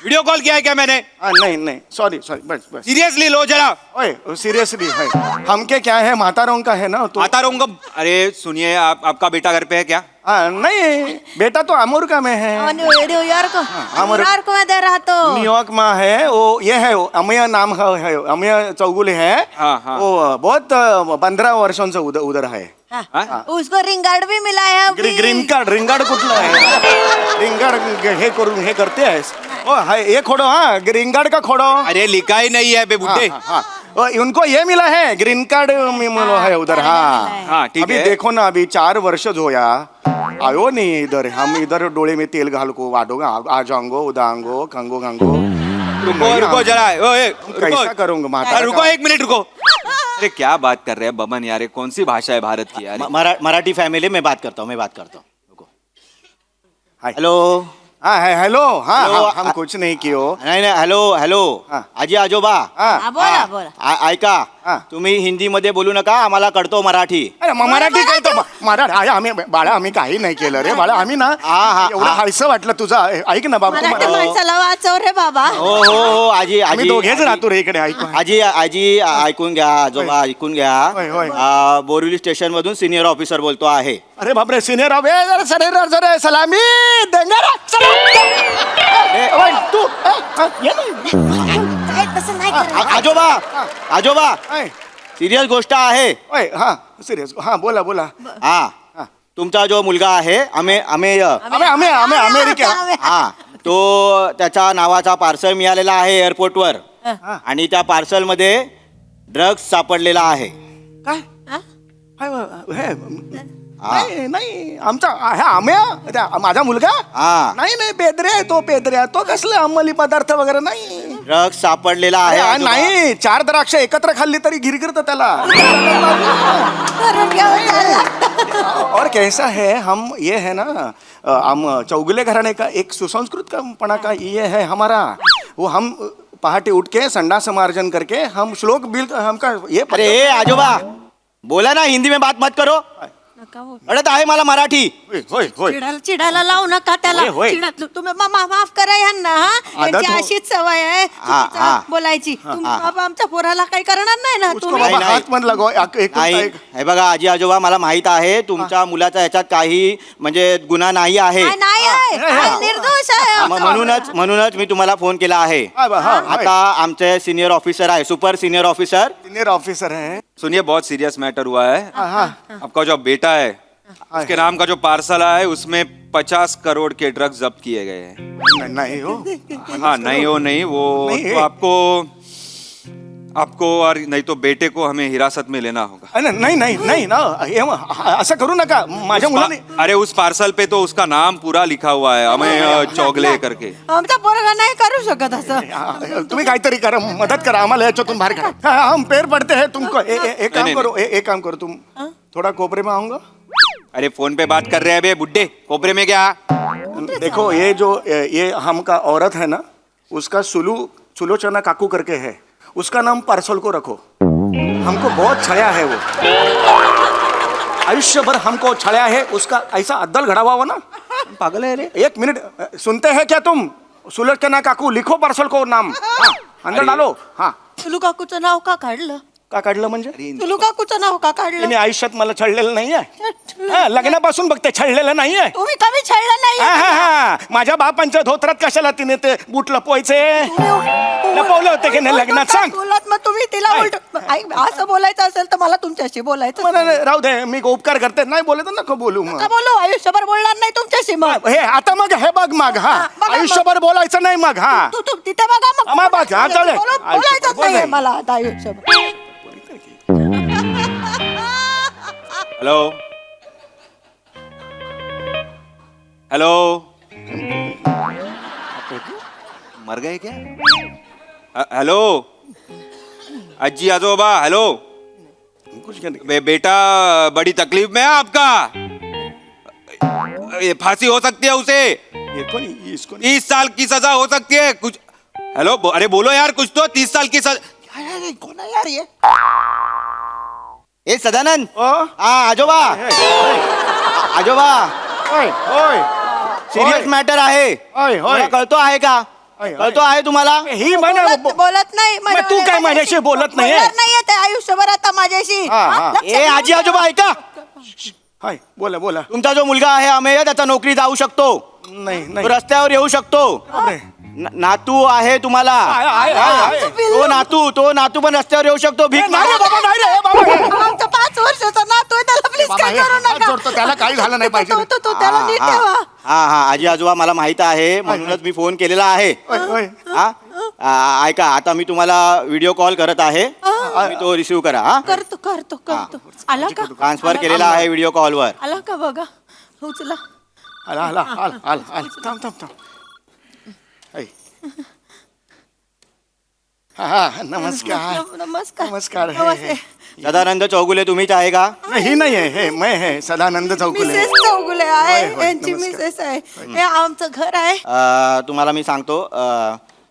वीडियो कॉल किया है क्या मैंने? नहीं सॉरी बस. सीरियसली लो जरा. ओए सीरियसली है. हमके क्या है, मातारों का है ना तो. आता रहूंगा. अरे सुनिए, आपका बेटा घर पे है क्या? नहीं बेटा तो अमेरिका में है. न्यूयॉर्क में दे रहा तो. न्यूयॉर्क में है वो. ये है अमय नाम है, अमय चौगुले है. हाँ. वो बहुत 15 वर्षों से उधर है. उसको रिंग गार्ड भी मिला है अभी. ग्रीन कार्ड कुठला आहे? ग्रीन कार्ड हे करून हे करते आहेस. ओ हाय ये खोडो. हाँ ग्रीन कार्ड का खोडो. अरे लिखा ही नहीं है बे बुड्ढे. हाँ, उनको ये मिला है ग्रीन कार्ड मिला है उधर. हाँ ठीक अभी है. देखो ना, अभी 4 वर्ष होया आयो नहीं इधर. हम इधर डोळे में तेल घाल को वाडोगा आ जाऊंगो उदांगो खंगो गंगो. रुको जरा. कैसा करूंगा माता. रुको 1 मिनट रुको. अरे क्या बात कर रहे हैं बमन यार? कौन सी भाषा है भारत की यार? मराठी फॅमिली मैं बात करता हूँ. रुको. हेलो. हाँ है हेलो. हाँ हेलो, हम कुछ नहीं कियो. नाही हेलो. हाँ. आजी आजोबा. हाँ बोला. ऐका, हा. तुम्ही हिंदी मध्ये बोलू नका, आम्हाला कळतो मराठी. अरे मराठी काय तो मराठी. आम्ही बाळा आम्ही काही नाही केलं रे बाळा. आम्ही ना एवढं हायसं वाटलं तुझं. ऐक ना बाबा. मराठी माणसाला वाचव रे बाबा. हो आजी आम्ही दोघेच राहतो रे इकडे. ऐकू. आजी ऐकून घ्या, आजोबा ऐकून घ्या. होय. बोरिवली स्टेशन मधून सिनियर ऑफिसर बोलतो आहे. अरे बापरे सिनियर जरा सलामी देंगे तू. ये काय तसं नाही करायचं. आजोबा सिरियस गोष्ट आहे. हाँ सिरियस. हाँ बोला. हा तुमचा जो मुलगा आहे आम्ही अमेरिका. हा तो त्याच्या नावाचा पार्सल मिळालेला आहे एअरपोर्टवर. आणि त्या पार्सल मध्ये ड्रग्ज सापडलेला आहे. काय नाही आमचा माझा मुलगा. हा नाही पेदऱ्या तो कसले अंमली पदार्थ वगैरे नाही. ड्रग्ज सापडलेला आहे आजोबा. नाही 4 द्राक्ष एकत्र खाल्ली तरी गिरगिरत त्याला. करून घ्यावं लागतं. और कैसा है हम ये है ना हम चौगुले घराने का एक सुसंस्कृत पणा का ये है हमारा वो हम पहाटे उठ के संडास मार्जन करके हम श्लोक बिल हमका ये अरे ए आजोबा बोला ना हिंदी में बात मत करो अडत आहे मला मराठी होय होय चिडायला लावू नका त्याला होय, होय. तुम्ही माफ करा यांना हा आदत यांची हो- अशीच सवय आहे चुकीचं हा. बोलायची तुम्ही बाबा आमच्या पोराला काही करणार नाही ना उसको तुम्ही बाबा नाही. हात मन लगो एक नाही हे बघा आजी आजोबा मला माहित आहे तुमच्या मुलाचा ह्याच्यात काही म्हणजे गुन्हा नाही आहे काय नाही आहे काय निर्दोष आहे म्हणूनच मी तुम्हाला फोन केला आहे हा, हा. आता आमचे सिनियर ऑफिसर आहे super senior officer senior officer है सुनिए बहुत सीरियस मैटर हुआ है हाँ आपका जो बेटा है उसके नाम का जो पार्सल आया है उसमें 50 करोड़ के ड्रग्स जब्त किए गए हैं नहीं हो हाँ नहीं वो नहीं वो नहीं है। तो आपको और नहीं तो बेटे को हमें हिरासत में लेना होगा नहीं नहीं नहीं ना असं करू नका माझ्या मुलाने अरे उस पार्सल पे तो उसका नाम पूरा लिखा हुआ है हमें चौगले करके आमचा पोरगा नाही करू शकत असं तुम्ही काहीतरी करा मदत करा आम्हाला याच्यातून बाहेर काढा हम पैर पडते हैं तुमको एक काम नहीं, करो एक काम करो तुम थोड़ा कोपरे में आऊंगा अरे फोन पे बात कर रहे हैं बे बुड्ढे कोपरे में क्या देखो ये हमका औरत है ना उसका सुलोचना काकू करके है उसका नाम पार्सल को रखो हमको बहुत छाया है वो आयुष्यभर हमको छाया है उसका ऐसा अद्दल घड़ा हुआ ना पागल है रे एक मिनट सुनते हैं क्या तुम सुलोचना काकू लिखो पार्सल को नाम हाँ, अंदर डालो हाँ तुलू काकूचं नाव का काढलं का काढलं म्हणजे तुलू काकूचं नाव का काढलं त्याने आयुष्यात मला छळलेलं नाहीये हा, लग्नापासून बघते छळलेलं नाहीये तुम्ही कमी छळलं नाही हा, हा, हा. माझ्या बापांच्या धोत्रात कशाला तिने ते बूट लपवायचे लपवले होते की नाही लग्नात सांग बोलत मग तुम्ही तिला उलट ऐक, असं बोलायचं असेल तर मला तुमच्याशी बोलायचं मला नाही, राहू दे मी उपकार करते नाही बोलत तर नको बोलू मग का बोलू आयुष्यभर बोलणार नाही तुमच्याशी मग हे आता मग हे बघ मग हा हा, बघा मग. आयुष्यभर बोलायचं नाही मग हा तू तू तिथे बघा मग आम्हा बघ, हा, चालेल. बोलायचंच बोल नाहीये नाही. मला आता आयुष्यभर हेलो हेलो मर गए क्या हेलो अज्जी आजोबा हेलो कुछ कहने बेटा बड़ी तकलीफ में है आपका ये फांसी हो सकती है उसे ये कौन इसको 30 साल की सजा हो सकती है कुछ हेलो अरे बोलो यार कुछ तो 30 साल की सजा कोण आहे यार ये ए सदानंद ओ हा आजोबा आजोबा ओय ओय सिरियस मॅटर आहे ओय, ओय. मला कळतो आहे का ओय, ओय. कळतो आहे तुम्हाला ही म्हणे बोलत नाही मग तू काय माझ्याशी बोलत नाहीये? बोलणार नाहीये ते आयुष्यभर आता माझ्याशी हा, हा. लक्षात ए आजी ठेवा. आजोबा ऐका हाय बोला बोला तुमचा जो मुलगा आहे अमेय त्याचा नोकरी जाऊ शकतो नाही तो नाही रस्त्यावर येऊ शकतो बापरे. नातू आहे तुम्हाला तो नातू पण रस्त्यावर येऊ शकतो भीक नाही रे बाबा नाही रे बाबा आमचा 5 वर्षाचा नातू आहे त्याला प्लीज बाबा, काय हे करू हात नका जोडतो, त्याला काही झालं नाही पाहिजे. तो त्याला नीट ठेवा हा आजी आजोबा मला माहित आहे म्हणूनच मी फोन केलेला आहे ओय, ओय. ऐका आता मी तुम्हाला व्हिडिओ कॉल करत आहे तुम्ही तो रिसिव्ह करा हा करतो आला का ट्रान्सफर केलेला आहे व्हिडिओ कॉलवर आला का बघा उचला आला आला आला आला आला थांब थांब थांब ऐ. हा नमस्कार नमस्कार नमस्कार नमस्ते. सदानंद चौगुले तुम्हीच आहे का ही नाही आहे हे मैं है सदानंद चौकुले मिसेस चौगुले आहे होय, होय, यांची नमस्कार. मिसेस आहे हे आमचं घर आहे तुम्हाला मी सांगतो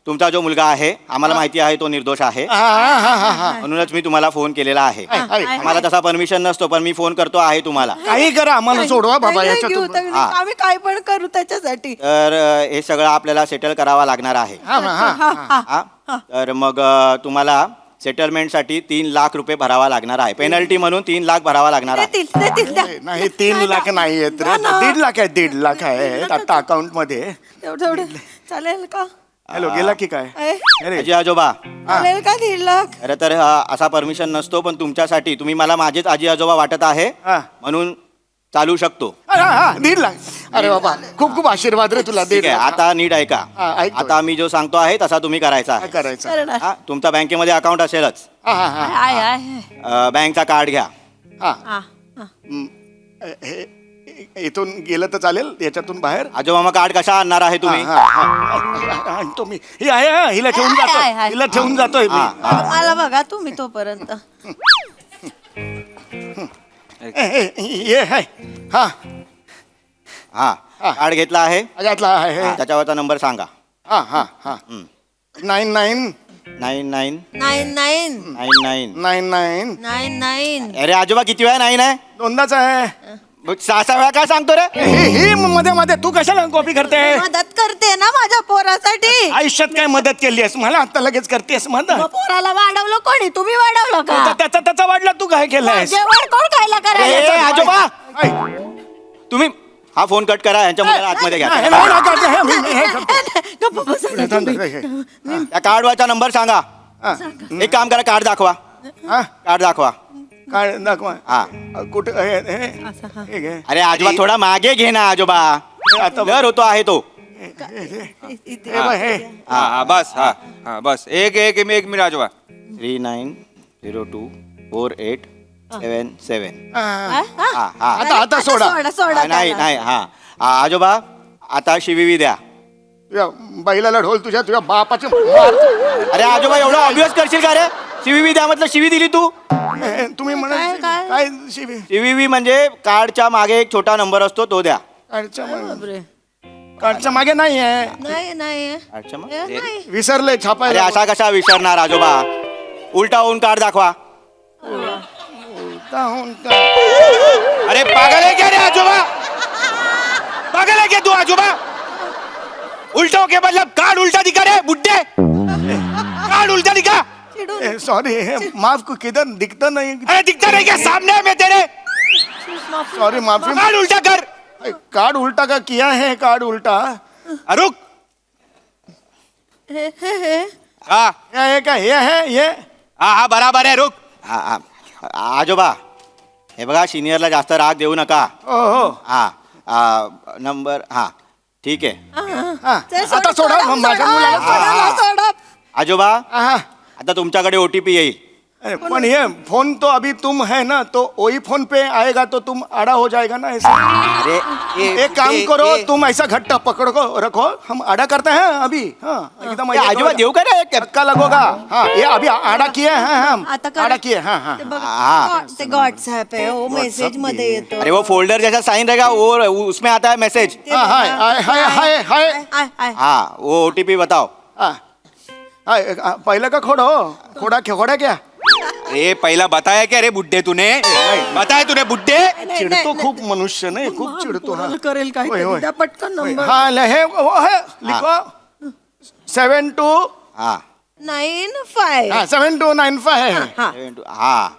तुमचा जो मुलगा आहे आम्हाला माहिती आहे तो निर्दोष आहे हा, हा, हा, हा, हा. म्हणूनच मी तुम्हाला फोन केलेला आहे हाय. आम्हाला तसा परमिशन नसतो पण मी फोन करतो आहे तुम्हाला काही करा आम्हाला सोडवा बाबा नाही घेऊ, याच्यातून हा. आम्ही काय पण करू त्याच्यासाठी तर हे सगळं आपल्याला सेटल करावा लागणार आहे हा, हा, हा. हा? तर मग तुम्हाला सेटलमेंटसाठी 3 लाख रुपये भरावा लागणार आहे पेनल्टी म्हणून 3 लाख भरावा लागणार आहे देतील द्या. नाही 3 लाख नाही आहेत रे 1.5 लाख आहे 1.5 लाख आहे आता अकाउंट मध्ये तेवढं चालेल का हॅलो गेला की काय ए, अरे आजी आजोबा चालेल का 1.5 लाख खरं तर असा परमिशन नसतो पण तुमच्यासाठी तुम्ही मला माझेच आजी आजोबा वाटत आहे हा. म्हणून चालू शकतो हा, हा, 1.5 लाख अरे बाबा खूप खूप आशीर्वाद रे तुला 1.5 ठीक आहे लाख. आता नीट ऐका हा, ऐकतोय. आता मी जो सांगतो आहे तसा तुम्ही करायचा काय आहे करायचं करणार हा, तुमचा बँकेमध्ये अकाउंट असेलच हा हा हा आहे बँकचा कार्ड घ्या हा हा इथून गेलं तर चालेल याच्यातून बाहेर आजोबा मग कार्ड कशा आणणार आहे तुम्ही हा, हा, हा. आणतो मी ही आहे हा, हिला ठेवून आहे, जातो आहे. हिला ठेवून जातोय मी हा, मला बघा तुम्ही तोपर्यंत ये है हा हा कार्ड घेतला आहे यातला आहे त्याच्यावरचा नंबर सांगा. हा हा हा 99 99 9 99. 99 9 अरे आजोबा किती वेळा नाही नाही दोनदाच आहे. मग 6 वेळा काय सांगतो रे? ही मध्ये मध्ये तू कशाला कॉपी करते? मदत करते ना माझ्या पोरासाठी. आयुष्यात काय मदत केली आहेस मला आता लगेच करतेस मदत? मग पोराला वाढवलं कोणी? तुम्ही वाढवलं का? त्याचा वाढला तू काय केलंयस? जेवण कोण खायला ए, करायला? आजोबा ऐ, तुम्ही हा फोन कट करा यांच्या मुलाला आतमध्ये घ्या. नाही, नाही, नाही, करते, हे, मी हे करतो. गप्प बसा ना तुम्ही. त्या कार्डवरचा नंबर सांगा. हा, एक काम करा कार्ड दाखवा. हा, कार्ड दाखवा. काय दाखवा हा कुठे हे घे. अरे आजोबा थोडा मागे घे ना आजोबा. आता घर होतो आहे तो. हे बघ, हे. हाँ हाँ बस हाँ हाँ बस एक एक एक मिनट आजोबा 39024877. हा, हा हा आता सोडा. सोडा नाही नाही हा आजोबा आता शिवी द्या. तुझ्या बैलाला ढोल तुझ्या बापाचे मार. अरे आजोबा एवढं ऑब्वियस करशील का रे? शिवी द्या म्हटलं शिवी दिली तू. तुम्ही म्हणा काय शिवी शिवी म्हणजे कार्डच्या मागे एक छोटा नंबर असतो तो द्या. काढच्या मागे नाही आहे. नाही कार्डच्या मागे? विसरले अरे छापायला. असा कसा विसरणार आजोबा? उलटा होऊन कार्ड दाखवा. अरे पागल आहे क्या रे आजोबा? पागल आहे क्या तू आजोबा? उल्टा के मतलब कार्ड उल्टा दिखा रे बुड्ढे. कार्ड उल्टा दिखा. सॉरी माफ को किधर दिखता नहीं. अरे दिखता नहीं क्या? सामने है मैं तेरे. सॉरी माफी. कार्ड उल्टा कर. कार्ड उल्टा का किया है कार्ड उल्टा. रुक हाँ ये क्या ये है ये. हाँ हाँ बराबर है रुक. आजोबा हे बघा सिनियरला जास्त राग देऊ नका. हो हा नंबर हा ठीक आहे. आता सोडा माझ्या मुलाला. सोडा. आजोबा हाँ. आता तुमच्याकडे OTP येईल. अरे पण ये फोन तो अभी तुम है ना तो वही फोन पे आएगा तो तुम आड़ा हो जाएगा ना ऐसा. अरे एक काम करो तुम ऐसा घट्टा पकड़ को रखो हम आड़ा करते हैं अभी. हाँ एकदम आजोबा देऊ का रे? धक्का लगोगा. हाँ ये अभी आड़ा किए हैं हम. आता करा. आड़ा किए हाँ हाँ. ते व्हॉट्सअप आहे हो मेसेज मध्ये येतो. अरे वो फोल्डर जैसा साइन रहेगा वो उसमें आता है मैसेज. हाँ हाय हाय हाय हाय हाय. आय. हाँ वो OTP बताओ. हाँ हाय पहले का खोड़ो खोड़ा क्या. अरे पहला बताया क्या रे बुड्ढे तूने? बताया तूने बुड्ढे? चिडतो खूप मनुष्य नाही खूप चिडतो. हा करेल काय होय, होय. द्या पटकन नंबर. हाँ लहे वो है लिखो 72 हाँ 95. हाँ 7295 है. हाँ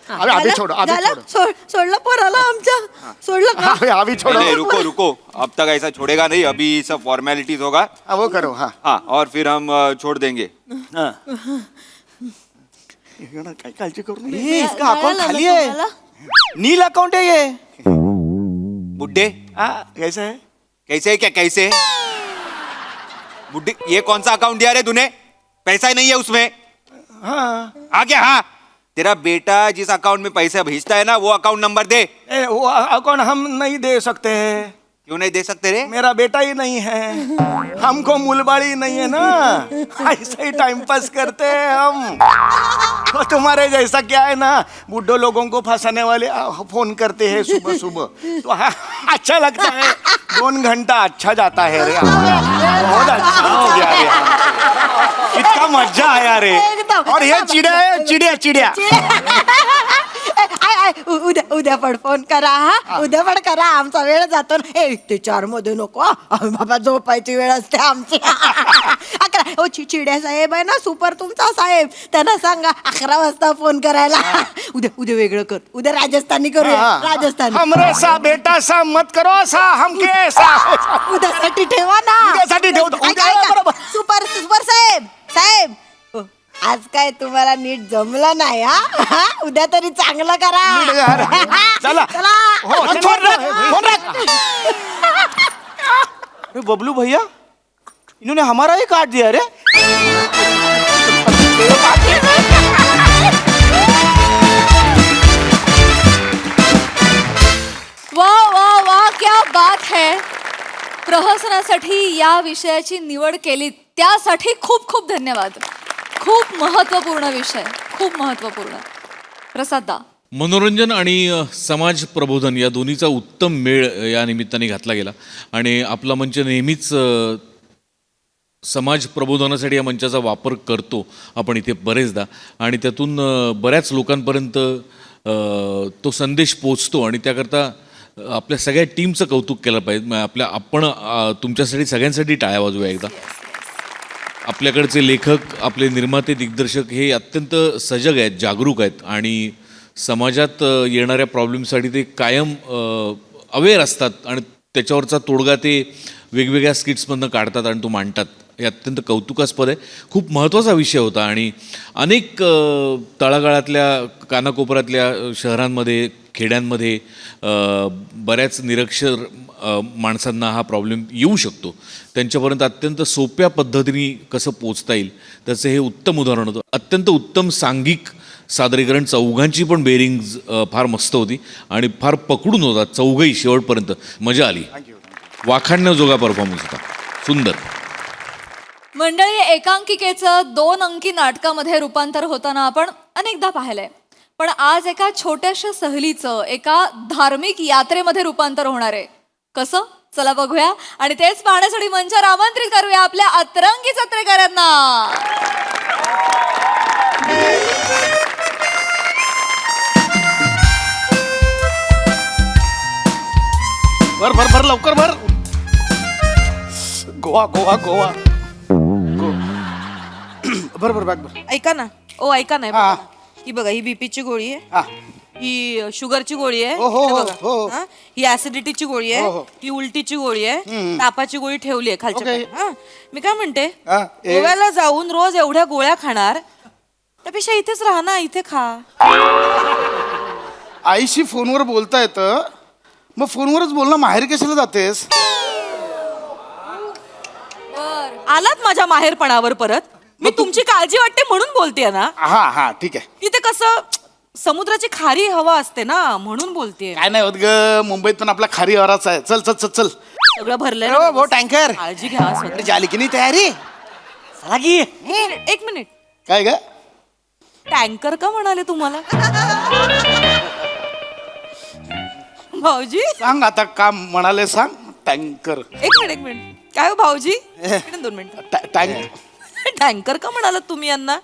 अभी अभी छोड़ो अभी झालं? छोड़ो. सोडलं पोराला आमच्या. सोडलं का? अभी छोड़ो. नहीं, रुको रुको अब तक ऐसा छोड़ेगा नहीं. अभी सब फॉर्मेलिटीज होगा. हाँ वो करो. हाँ हाँ और फिर हम छोड़ देंगे. काय काळजी करू नये. इसका अकाउंट खाली है. नील अकाउंट है ये. बुड्ढे कैसा है. कैसे है क्या कैसे? बुड्ढे ये कौन सा अकाउंट दिया रे तूने? पैसा ही नहीं है उसमें. हाँ हाँ क्या हाँ तेरा बेटा जिस अकाउंट में पैसा भेजता है ना वो अकाउंट नंबर दे. वो अकाउंट हम नहीं दे सकते हैं. क्यों नहीं दे सकते रे? मेरा बेटा ही नहीं है. हमको मूलबाड़ी नहीं है ना. ऐसे ही टाइम पास करते हैं हम. वो तुम्हारे जैसा क्या है ना बुड्ढों लोगों को फंसाने वाले फोन करते हैं सुबह सुबह तो अच्छा लगता है. 2 घंटा अच्छा जाता है रे. बहुत अच्छा हो गया रे. इतना मजा आया रे. और ये चिड़िया उद्या पण फोन करा. हा उद्या पण करा. आमचा वेळ जातो ना. 1 ते 4 मध्ये नको. बाबा झोपायची वेळ असते आमची. 11. ओ चिड्या साहेब आहे ना सुपर तुमचा साहेब त्यांना सांगा 11 वाजता फोन करायला. उद्या वेगळं कर. उद्या राजस्थानी करूया. राजस्थानी. हमरे सा बेटा सा मत करो सा हमके सा. उद्यासाठी ठेवा ना. उद्यासाठी ठेवतो. ऐका. सुपर साहेब आज काय तुम्हाला नीट जमलं नाही. हा उद्या तरी चांगलं करा. चला. चला. फोन रख. अरे बबलू भैया इन्होंने हमारा ही काट दिया रे. वाह वाह वाह क्या बात है. प्रहसनासाठी या विषयाची निवड केली त्यासाठी खूप खूप धन्यवाद. खूप महत्त्वपूर्ण विषय. खूप महत्त्वपूर्ण. प्रसाद दा मनोरंजन आणि समाज प्रबोधन या दोन्हीचा उत्तम मेळ या निमित्ताने घातला गेला आणि आपला मंच नेहमीच समाज प्रबोधनासाठी या मंचाचा वापर करतो आपण इथे बरेचदा आणि त्यातून बऱ्याच लोकांपर्यंत तो संदेश पोचतो आणि त्याकरता आपल्या सगळ्या टीमचं कौतुक केलं पाहिजे. आपण तुमच्यासाठी सगळ्यांसाठी टाळ्या वाजवूया एकदा. आपल्याकडचे लेखक, आपले निर्माते, दिग्दर्शक हे अत्यंत सजग आहेत, जागरूक आहेत आणि समाजात येणाऱ्या प्रॉब्लेमसाठी ते कायम अवेअर असतात आणि त्याच्यावरचा तोडगा ते वेगवेगळ्या स्किट्समधनं काढतात आणि तो मांडतात. हे अत्यंत कौतुकास्पद आहे. खूप महत्त्वाचा विषय होता आणि अनेक तळागाळातल्या कानाकोपऱ्यातल्या शहरांमध्ये, खेड्यांमध्ये बऱ्याच निरक्षर माणसांना हा प्रॉब्लेम येऊ शकतो. त्यांच्यापर्यंत अत्यंत सोप्या पद्धतीने कसं पोचता येईल त्याचं हे उत्तम उदाहरण होतं. अत्यंत उत्तम सांघिक सादरीकरण, चौघांची पण बेरिंग्ज फार मस्त होती आणि फार पकडून होता चौघही शेवटपर्यंत. मजा आली. वाखाणण्याजोगा परफॉर्मन्स होता, सुंदर. मंडळी, एकांकिकेचं 2 अंकी नाटकामध्ये रूपांतर होताना आपण अनेकदा पाहिलंय, पण आज एका छोट्याशा सहलीचं एका धार्मिक यात्रेमध्ये रूपांतर होणार आहे. कसं? चला बघूया आणि तेच पाहण्यासाठी मंचावर आमंत्रित करूया आपल्या अतरंगी जत्रेकरांना. भर भर भर लवकर भर. गोवा गोवा गोवा. भर भर बॅग भर. ऐका ना, ऐका ना, हा. ही बघा, ही बीपीची गोळी आहे, हा. ही शुगरची गोळी आहे, हो, हो, हे हो, बघा. हो. हा? ही ऍसिडिटीची गोळी आहे, हो, हो. ही उलटीची गोळी आहे, तापाची गोळी ठेवली आहे खालच्या ओके. हा? मी काय म्हणते, हा, गोव्याला जाऊन रोज एवढ्या गोळ्या खाणार त्यापेक्षा इथेच राहा ना, इथे खा. आईशी फोनवर बोलता येतं, मग फोनवरच बोलणं, माहेर कशाला जातेस? आलात माझ्या माहेरपणावर परत. मी तुमची काळजी वाटते म्हणून बोलतेय ना. हा हा ठीक आहे. तिथे कसं समुद्राची खारी हवा असते ना, म्हणून बोलतेय. काय नाही होत ग, मुंबईत पण आपला खारी हराचा आहे. चल चल चल चल. सगळं भरलंय हो, ना. हो, टँकर. काळजी घ्या स्वतः. झाली की नाही तयारी? चला की. एक मिनिट, काय ग? टँकर का म्हणाले तुम्हाला? भाऊजी सांग आता का म्हणाले, सांग. टँकर. एक मिनिट काय हो भाऊजी, इकडे 2 मिनिट. टँकर का म्हणालात तुम्ही यांना?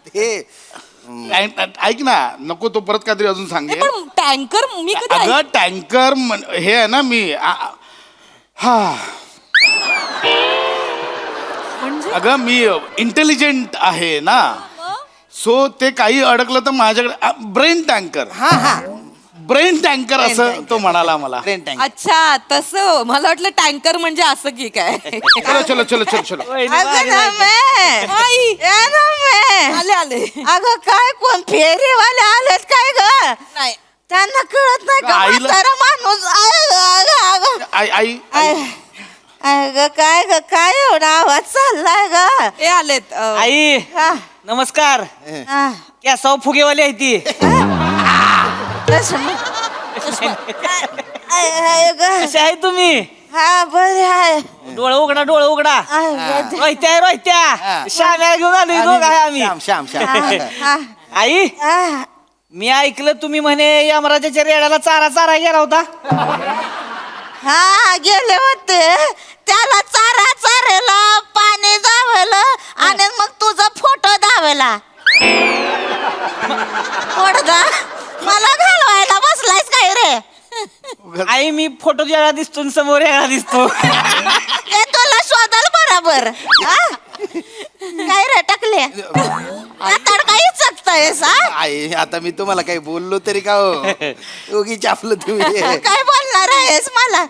ऐक ना, नको तो परत काहीतरी अजून सांगे. पण टँकर मी कधी अगं टँकर हे आहे ना, मी हा अगं मी इंटेलिजंट आहे ना, सो ते काही अडकलं तर माझ्याकडे ब्रेन टँकर. ब्रेन टँकर असं तो म्हणाला मला. अच्छा तसं मला वाटलं टँकर म्हणजे असं की काय. चलो चलो चलो चलो चलो. आले आले. अगं काय, कोण फेरीवाले आलेत काय ग? नाही त्यांना कळत नाही का? आईला- म्हातारा माणूस. आई आई अगं काय ग, काय एवढा आवाज चाललाय ग? हे आलेत. आई हा, नमस्कार. हा. कॅसाव फुगेवाली आहे ती. चष्मा. आहे ग. कशी आहे तुम्ही? हा बरे आहे. डोळं उघडा, डोळं उघडा. रोहित्या रोहित्या श्याम्या घेऊन आलो दोघ आहे आम्ही. श्याम श्याम. हा, आई हा. मी ऐकलं तुम्ही म्हणे यमराजाच्या रेड्याला चारा चारा गेला होता. हा गेले होते, त्याला चारा चारेला, पाणी दावलं आणि मग तुझा फोटो दावला. ओढगा मला घालवायला बसलायस काय रे? आई मी फोटो वेगळा दिसतो आणि समोर वेगळा दिसतो. हे तुला शोधाल बरोबर. हा? काय रे टाकले आता काही चकतायस? आई आता मी तुम्हाला काही बोललो तरी का हो? उगीच आपलं तुम्ही. काय बोलणार आहेस मला?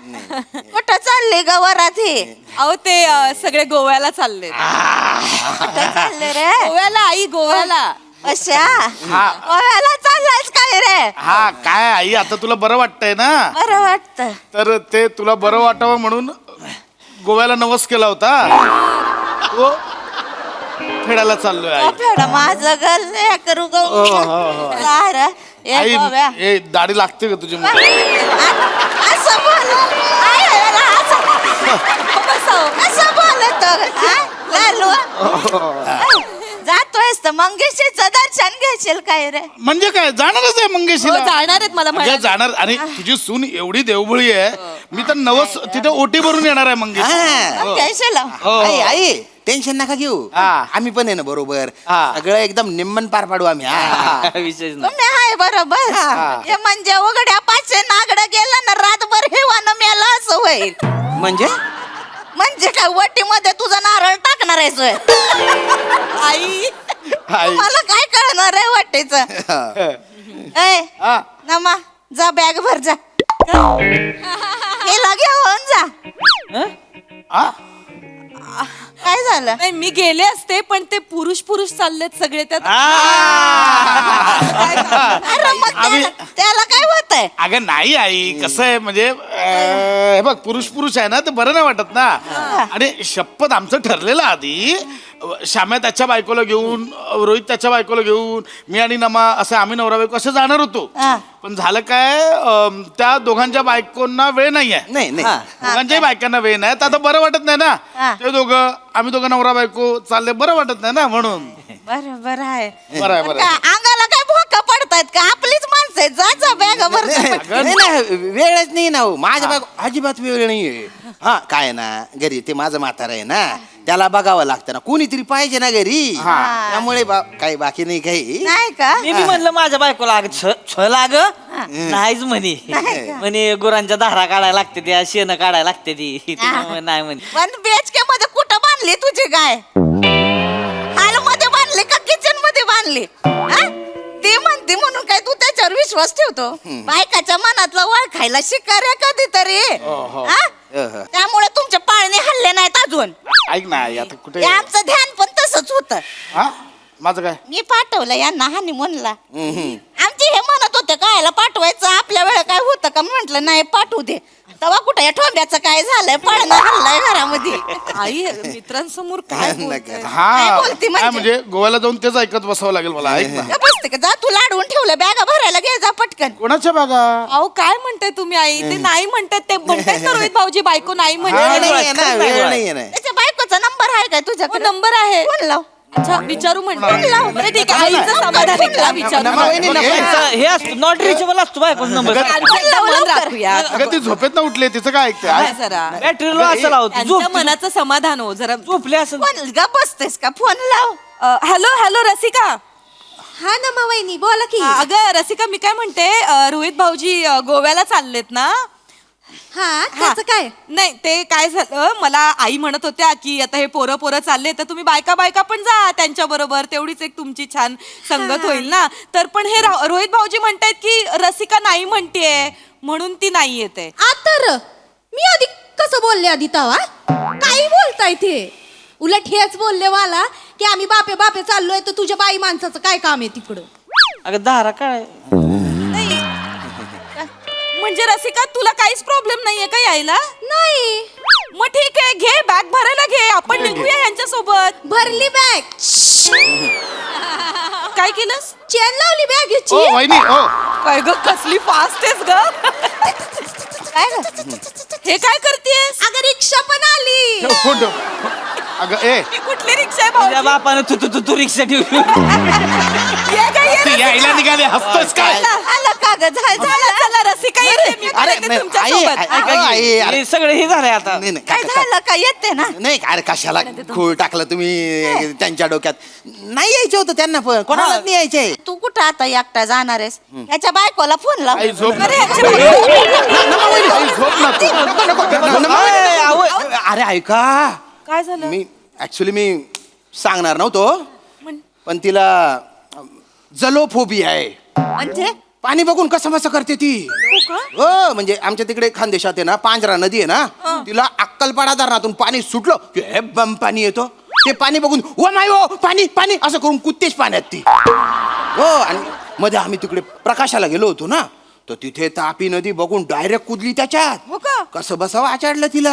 कुठं चालले ग वरात ही? अहो ते सगळे गोव्याला चालले. कुठं चालले रे? गोव्याला आई, गोव्याला. अशा गोव्याला चाललायस काय रे? हा काय आई, आता तुला बरं वाटतंय ना? बरं वाटतं. तर ते तुला बरं वाटावं म्हणून गोव्याला नवस केला होता, तो फेडायला चाललोय आई. फेडा माझं गल नाही करू ग. आई ए, दाढी लागते का तुझी? असं बोल. असं बोलतो लालू. जातोय आहेस तर मंगेशीचं दर्शन घेशील काय रे? म्हणजे काय जाणारच आहे हो, मंगेशीला जाणार आहेत मला अगं, म्हणायचं. जाणार आणि तुझी सून एवढी देवभळी आहे मी तर नवस तिथे ओटी भरून येणार आहे मंगेश हा. घेशील आई आई टेन्शन नका घेऊ आम्ही पण आहे ना बरोबर सगळं एकदम निम्मन पार पाडू आम्ही हा. विशेष नाही तुम्ही हाय बरोबर हे म्हणजे उघड्या पाचशे नागडं गेलं ना रातभर हेवानं मेला असं होईल. म्हणजे काय वटीमध्ये तुझा नारळ टाकणार आहेस होय? आई मला काय कळणार आहे वाटेच ए नमा जा बॅग भर जा गेला घेऊन जा काय झालं? नाही मी गेले असते पण ते पुरुष चाललेत सगळे त्यात. अरे मग त्याला काय होत आहे? अगं नाही आई कसं आहे म्हणजे हे बघ पुरुष आहे ना ते बरं नाही वाटत ना आणि शपथ आमचं ठरलेलं आधी श्याम्या त्याच्या बायकोला घेऊन रोहित त्याच्या बायकोला घेऊन मी आणि नमा असं आम्ही नवरा बायको असं जाणार होतो पण झालं काय त्या दोघांच्या बायकोंना वेळ नाही आहे नाही दोघांच्याही बायकांना वेळ नाही तर आता बरं वाटत नाही ना ते दोघं आम्ही दोघं नवरा बायको चालले बरं वाटत नाही ना म्हणून बरं आहे बरं आहे का अंगाला काय भोका पडतायत का? आपलीच माणसं आहेत. जा जा बॅग भर जा. नाही वेळच नाही ना हो माझ्या बायको अजिबात वेळ नाहीये हा काय आहे ना घरी ते माझं म्हातार आहे ना त्याला बघावं लागतं ना कोणीतरी पाहिजे ना घरी त्यामुळे काही बाकी नाही काही नाही का? मी म्हणलं माझ्या बायकोला अग छ लाग नाहीच म्हणे गुरांच्या धारा काढायला लागते त्या शेण काढायला लागते ती नाही म्हणे पण बीएचके मध्ये कुठं बांधली तुझी गाय? हॉल मध्ये बांधली का किचन मध्ये बांधली? ती म्हणते म्हणून काय तू त्याच्यावर विश्वास ठेवतो? बायकाच्या मनातलं ओळखायला शिकाऱ्या कधीतरी त्यामुळे तुमचे पाळणे हल्ले नाहीत अजून. ऐक ना आई आता कुठे आमचं ध्यान पण तसंच होतं. माझं काय मी पाठवलं यांना हनीमूनला. आमचे हे म्हणत होते कायला पाठवायचं आपल्या वेळ काय होतं का? म्हंटल नाही पाठवू दे. तेव्हा कुठे या ठोंब्याचं काय झालंय पळणं हल्लंय घरामध्ये. आई मित्रांसमोर काय बोलतेय? हा बोलती म्हणजे? काय म्हणजे गोव्याला जाऊन तेच ऐकत बसावं लागेल मला ऐक ना बसते का? जा तू लाडवून ठेवलं बॅगा भरायला घे जा पटकन. कोणाच्या बागा अहो काय म्हणताय तुम्ही आई? ते नाही म्हणतात ते म्हणतायत ना रोहित भाऊजी बायको नाही वेळ म्हणते. नाहीये ना वेळ नाहीये ना त्याच्या बायकोचा नंबर आहे काय तुझ्याकडे? नंबर आहे. फोन लाव. अच्छा विचारू म्हणतो. बरं ठीक आहे आईचं समाधान आहे का? विचारू. हे असतो नॉट रिचेबल असतो बायकोचा नंबर मन राखूया अगं ती झोपेत ना उठले तिचं काय ऐकते काय जरा बॅटरी लो असं लावतो त्यांच्या मनाचं समाधान हो जरा. झोपले असं फोन गा बसतेस का? फोन लाव. हॅलो रसिका. हा ना मग वहिनी बोला की. अगं रसिका मी काय म्हणते रोहित भाऊजी गोव्याला चाललेत ना? हा त्याचं काय? नाही ते काय झालं मला आई म्हणत होत्या की आता हे पोरं चालले तर तुम्ही बायका पण जा त्यांच्या बरोबर तेवढीच एक तुमची छान संगत होईल ना. तर पण हे रोहित भाऊजी म्हणतायत की रसिका नाही म्हणतेय म्हणून ती नाही येते. तर मी आधी कसं बोलले आधी तवा काही बोलताय ते उलट हेच बोलले मला की आम्ही बापे चाललोय तर तुझ्या बाई माणसाचं काय काम आहे तिकडं? अगं धारा काय नाही म्हणजे रसिका तुला काहीच प्रॉब्लेम नाहीये का यायला? नाही मग ठीक आहे घे बॅग भरायला घे आपण निघूया यांच्यासोबत. भरली बॅग काय केलंस? चेन लावली बॅगेची. ओ वहिनी ओ काय ग कसली फास्ट आहेस ग? काय ग? हे काय करतेस? अगं रिक्षा पण आली. ठेव, फोन ठेव. अगं ए ही कुठली रिक्षा आहे तुझ्या भाऊ? बापानं तू रिक्षा ठेवली ती यायला निघाले हसतोस काय आलं का ग? चला रसिका येते मी अरे पण येते नाही, तुमच्यासोबत. आई हे सगळं हे झालंय आता नाही नाही काय झालं का? येते ना. नाही अरे कशाला खूळ टाकलं तुम्ही त्यांच्या डोक्यात नाही यायचं होतं त्यांना पण कोणालाच नाही यायचंय तू कुठं आता एकटा जाणार आहेस? याच्या बायकोला फोन लाव. आई झोप अरे, नको. ह्याची- आई झोप ना तू. अरे ऐका काय झालं? मी ऍक्च्युली मी सांगणार नव्हतो पण तिला जलोफोबिया आहे. म्हणजे पाणी बघून कसं बसं करते ती. हो म्हणजे आमच्या तिकडे खानदेशात आहे ना पांजरा नदी आहे ना तिला अक्कलपाडा धरणातून पाणी सुटलं की हे बम पाणी येतो ते पाणी बघून ओ नाही हो पाणी पाणी असं करून कुत्तेच पाण्यात ती. हो आणि मध्ये आम्ही तिकडे प्रकाशाला गेलो होतो ना तर तिथे तापी नदी बघून डायरेक्ट कुदली त्याच्यात. हो का? कसं बसावं आचाडलं तिला.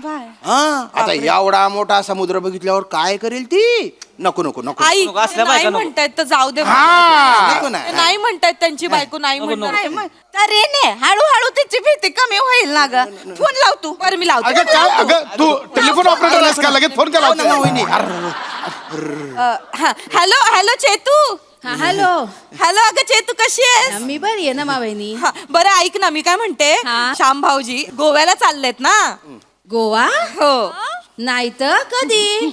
बाय. हा आता एवढा मोठा समुद्र बघितल्यावर काय करेल ती. नको नको नको आई नको, असल्या नाही बायका नको. म्हणतायत तर जाऊ दे. हा, नको ना. ते नाही म्हणतायत त्यांची बायको नाही म्हणतात. अरे ने हळूहळू त्याची भीती कमी होईल ना ग. फोन लाव तू. बरं मी लावते. अगं काय अगं तू टेलिफोन ऑपरेटर आहेस का लगेच फोन केला होता? वहिनी. Hello hello Chetu. Hello hello अगं चेतू कशी आहेस? मी बरी आहे ना मावैनी. हा, बरं ऐक ना मी काय म्हणते हा? श्याम भाऊजी गोव्याला चाललेत ना. गोवा हो नाही तर कधी.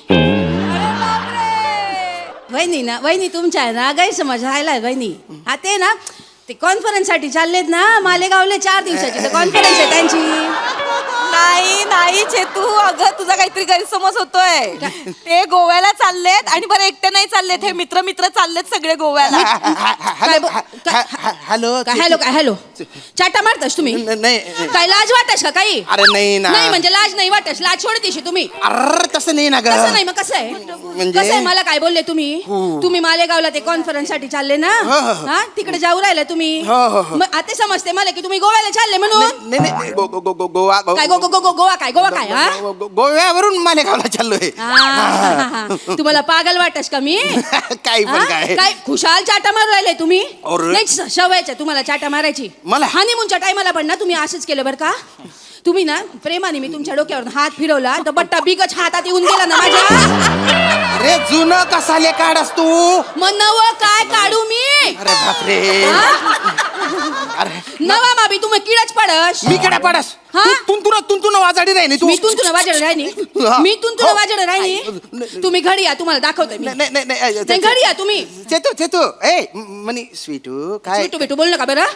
वहिनी ना वहिनी तुमच्या आहे ना गैरसमज राहिलाय वहिनी. हा ते ना ते कॉन्फरन्स साठी चाललेत ना मालेगावले 4 दिवसाची कॉन्फरन्स आहे त्यांची. नाही नाही चेतू अगं तुझा काहीतरी गैरसमज होतोय. ते गोव्याला चाललेत आणि बरं एकटे नाही चाललेत हे मित्र मित्र चाललेत सगळे गोव्याला. हॅलो काय हॅलो काय हॅलो चाटा मारतास तुम्ही. नाही काय लाज वाटस का काही. अरे नाही ना. नाही म्हणजे लाज नाही वाटस लाज सोडतेशी तुम्ही. अरे तसं नाही ना ग. कसं नाही मग कसं आहे म्हणजे? कसं आहे मला काय बोलले तुम्ही. तुम्ही मालेगावला ते कॉन्फरन्स साठी चालले ना. हा तिकडे जाऊ राहिले तुम्ही. मग आता समजते मला की तुम्ही गोव्याला चालले म्हणून. नाही नाही गोवा काय गोवा काय गोवा काय हा गोव्यावरून मालेगावला चाललोय. तुम्हाला पागल वाटस का मी. काही पण काय. काय खुशाल चाटा मारू राहिले तुम्ही. अरे. नाही सवयच तुम्हाला चाटा मारायची. मला? हनीमूनच्या टायमाला पण ना तुम्ही असंच केलं बरं का. तुम्ही ना प्रेमाने मी तुमच्या डोक्यावर हात फिरवला तर बट्टा बिगच हातात येऊन गेला ना माझ्या. अरे जुनं कसाले काढस तू. मग नव काय काढू मी. अरे बापरे. अरे नवा माबी तुम्ही किडच पडस. मी केडा पाडस. हा? तुंतुन वाजाडी राहिली तू. मी तुंतुन वाजड राहिनी. हा. मी तुंतुन हो. वाजड राहिनी. तुम्ही घडी या तुम्हाला दाखवते मी. नाही ते घडी या तुम्ही. चेतू ए मनी स्वीटू काय भेटू भेटू बोल नका बरं.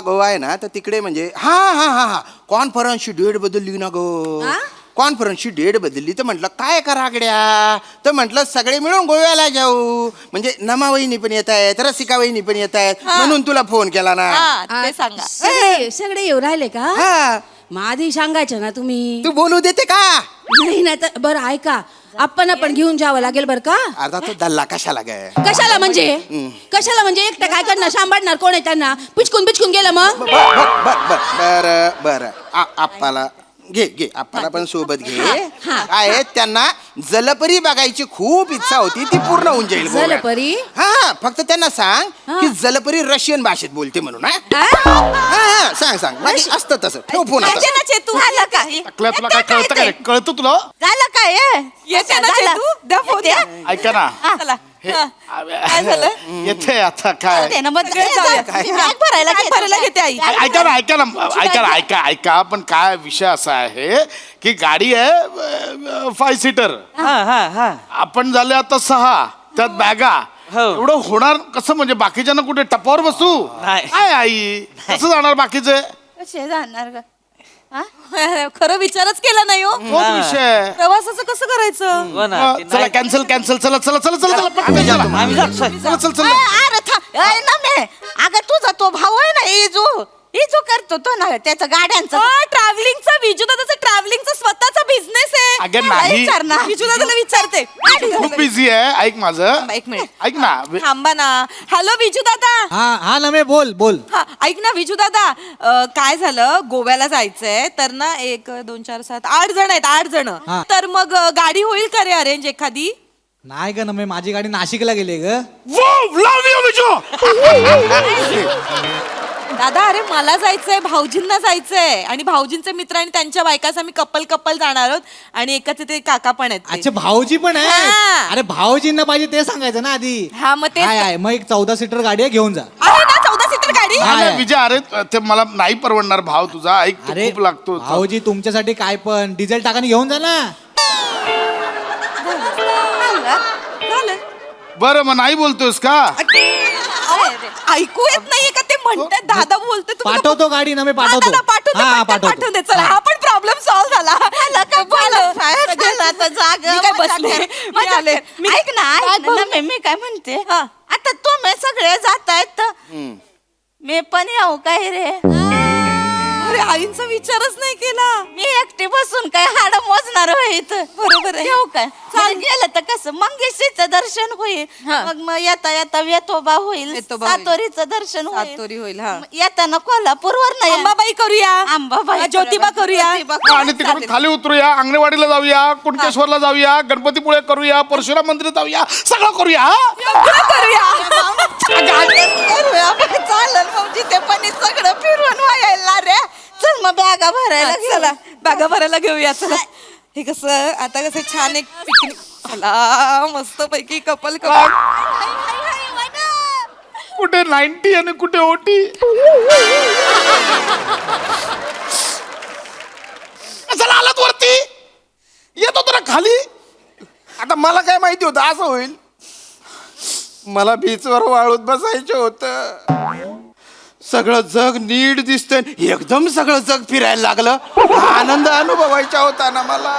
गोवा आहे ना तर तिकडे म्हणजे हा कॉन्फरन्सची डेट बदलली ना गो. हा? कॉन्फरन्सची डेट बदलली तर म्हटलं काय करा आगड्या. तर म्हटलं सगळे मिळून गोव्याला जाऊ. म्हणजे नमा वहिनी पण येत आहेत रसिका वहिनी पण येत आहेत म्हणून तुला फोन केला ना. हा, ते सांगा. सगळे येऊ राहिले का. हा मग आधी सांगायचं ना तुम्ही. तू बोलू देते का. नाही ना तर बरं ऐका आपण घेऊन जावं लागेल बरं का. अर्धा तो दल्ला कशाला गे. कशाला म्हणजे एकटं काय करणार सांभाळणार कोण आहे त्यांना. पिचकून गेलं मग. बर आप्पाला घे आप्पाला पण सोबत घे. हा. काय त्यांना जलपरी बघायची खूप इच्छा होती ती पूर्ण होऊन जाईल गोव्यात. जलपरी? हा फक्त त्यांना सांग की जलपरी रशियन भाषेत बोलते म्हणून. हा सांग बाकी असतं तसं. ठेव फोन आता. येते ना चेतू. झालं काय तुला काय कळतं का रे? कळतं तुला. झालं काय येते ना चेतू. द्या फोन द्या. ऐका ना चला. काय झालं येथे आता काय ते ना मग बॅग भरायला घेते आई. ऐका पण काय विषय असा आहे की गाडी आहे 5 सीटर. आपण झाले आता 6 त्यात बॅगा. एवढं होणार कसं म्हणजे बाकीच्यांना कुठे टपावर बसू. नाही. काय आई कसं जाणार बाकीचे. कसे जाणार ग. खरं विचारच केला नाही हो. तोच विषय. प्रवासाचं कसं करायचं. हो ना, ते चला नाही. कॅन्सल चला पटकन चला. आम्ही जातो. चल अरे ना मे अगं तुझा तो भाऊ आहे ना इजू करतो तो ना त्याचं गाड्यांचं ट्रॅव्हलिंगचा विजूदादाचा ट्रॅव्हलिंगचा स्वतःचा बिझनेस आहे. अगं नाही. विचार ना विजूदादाला विचारते. खूप बिझी आहे. ऐक माझं. एक मिनिट ऐक ना. थांबा ना. हॅलो विजूदादा. हा ना मे बोल हा ऐक ना विजूदादा काय झालं गोव्याला जायचंय तर ना 1 2 4 7 8 जण आहेत 8 जण. हा. तर मग गाडी होईल का रे अरेंज एखादी. नाही ग ना माझी गाडी नाशिकला गेली ग. लव यू विजू. दादा अरे मला जायचंय भाऊजींना जायचंय आणि भाऊजींचे मित्र आणि त्यांच्या बायकाच आम्ही कपल जाणार आहोत आणि एकाचे ते काका पण आहेत ते. अच्छा भाऊजी पण आहे. हा. अरे भाऊजींना पाहिजे ते सांगायचं ना आधी. हा मग ते आहे मग एक 14 सीटर गाडी आहे घेऊन जा. आहे ना 14 सीटर गाडी. हा. नाही, विजय अरे ते मला नाही परवडणार भाव तुझा. ऐक तू अरे खूप लागतो. भाऊजी तुमच्यासाठी काय पण डिझेल टाकाने घेऊन जा ना. झालं. बरं मग नाही बोलतोस का. ऐकू येत नाहीये का ते म्हणतात दादा बोलते तुम्ही. पाठवतो गाडी ना मी पाठवतो. दादा, पाठवतो हा, पटकन पाठवतो. पाठवून दे. चला हा पण प्रॉब्लेम सॉल्व्ह झाला. मी काय बसले मी आले. ऐक ना मी काय म्हणते आता तुम्ही सगळे जातायत मी पण येऊ काय रे. अरे आईंचा विचारच नाही केला. मी एकटी बसून काय हाड मोजणार होईत. बरोबर आहे. ठेवू काय चालेल गेलं तर कसं मंगेशीचं दर्शन होईल. हा. मग येता येता वेतोबा होईल, वेतोबा होईल. सातोरीचं दर्शन होईल. सातोरी होईल, हा. मग येताना कोल्हापूरवर नाही अंबाबाई करूया. अंबाबाई ज्योतिबा करूया. आणि तिकडून खाली उतरूया, अंगणवाडीला जाऊया, कुणकेश्वरला जाऊया, गणपतीपुळे करूया, परशुराम मंदिरात जाऊया, सगळं करूया हा? करूया बाई, चालेल मग जिथे पण हे सगळं फिरून व्हायला रे. चल मग बॅगा भरायला हा, घेऊ. चला बागा भरायला घेऊया. चला हे कसं आता कसं छान एक पिकनिक. चला मस्त पैकी कपल हाय, हाय, हाय, वना. कुठे 90 आणि कुठे ओटी. चला आलात वरती, येतो तुला खाली. आता मला काय माहिती होतं असं होईल. मला बीचवर वाळूत बसायचं होतं. सगळं जग नीट दिसतंय, एकदम सगळं जग फिरायला लागलं. आनंद अनुभवायचा होता ना मला.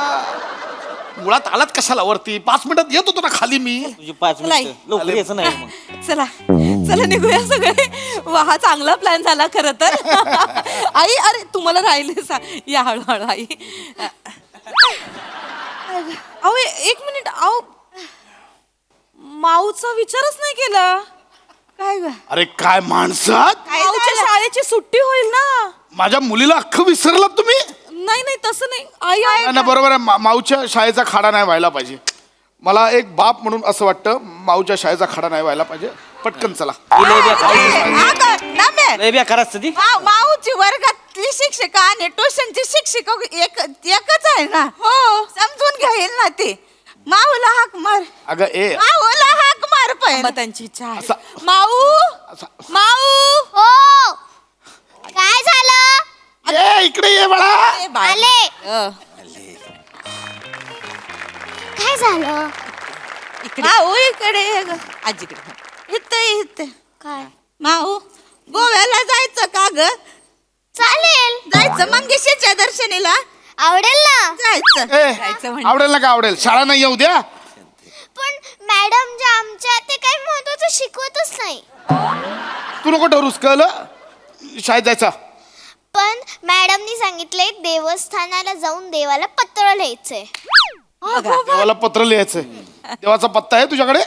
मुळात आलात कशाला वरती? 5 मिनिटात येतो तुला खाली मी. तुझी 5 मिनिटं लवकर यायचं नाही मग. चला चला निघूया सगळे. वा हा चांगला प्लॅन झाला खरं तर. आई अरे तुम्हाला राहिले या हळूहळू आई. अहो एक मिनिट. अहो माऊचा विचारच नाही केला. काय ग अरे काय माणसात, माऊच्या शाळेची सुट्टी होईल ना. माझ्या मुलीला अख्खं विसरलात तुम्ही. नाही नाही तसं नाही. आई आई ना बरोबर आहे. माऊच्या शाळेचा खाडा नाही व्हायला पाहिजे. मला एक बाप म्हणून असं वाटतं, माऊच्या शाळेचा खाडा नाही व्हायला पाहिजे. पटकन चला. लय बेकार असतं ती. माऊची वर्गातली शिक्षिका आणि ट्युशनची शिक्षिका एकच आहे ना. हो समजून घेईल ना ती. माऊला हाक मार. अगं ए माऊला हाक मार मग पहिला. त्यांची इच्छा आहे. असा- माऊ माऊ हो काय झालं? ए इकडे ये बाळा. आले काय झालं? माऊ इकडे ये ग. आजीकडे. इथं काय माऊ गोव्याला जायचं का ग? चालेल जायचं मंगेशीच्या दर्शनीला. आवडेल ना जायचं. ए आवडेल ना का आवडेल, शाळा नाही येऊ द्या. पण मॅडम जे आमच्या ते काही महत्वाचं शिकवतच नाही. तू नको ठरूस, कळलं? शाळेत जायचा. पण मॅडमनी सांगितले देवस्थानाला जाऊन देवाला पत्र लिहायचंय. देवाला पत्र लिहायचंय. देवाचा पत्ता आहे तुझ्याकडे?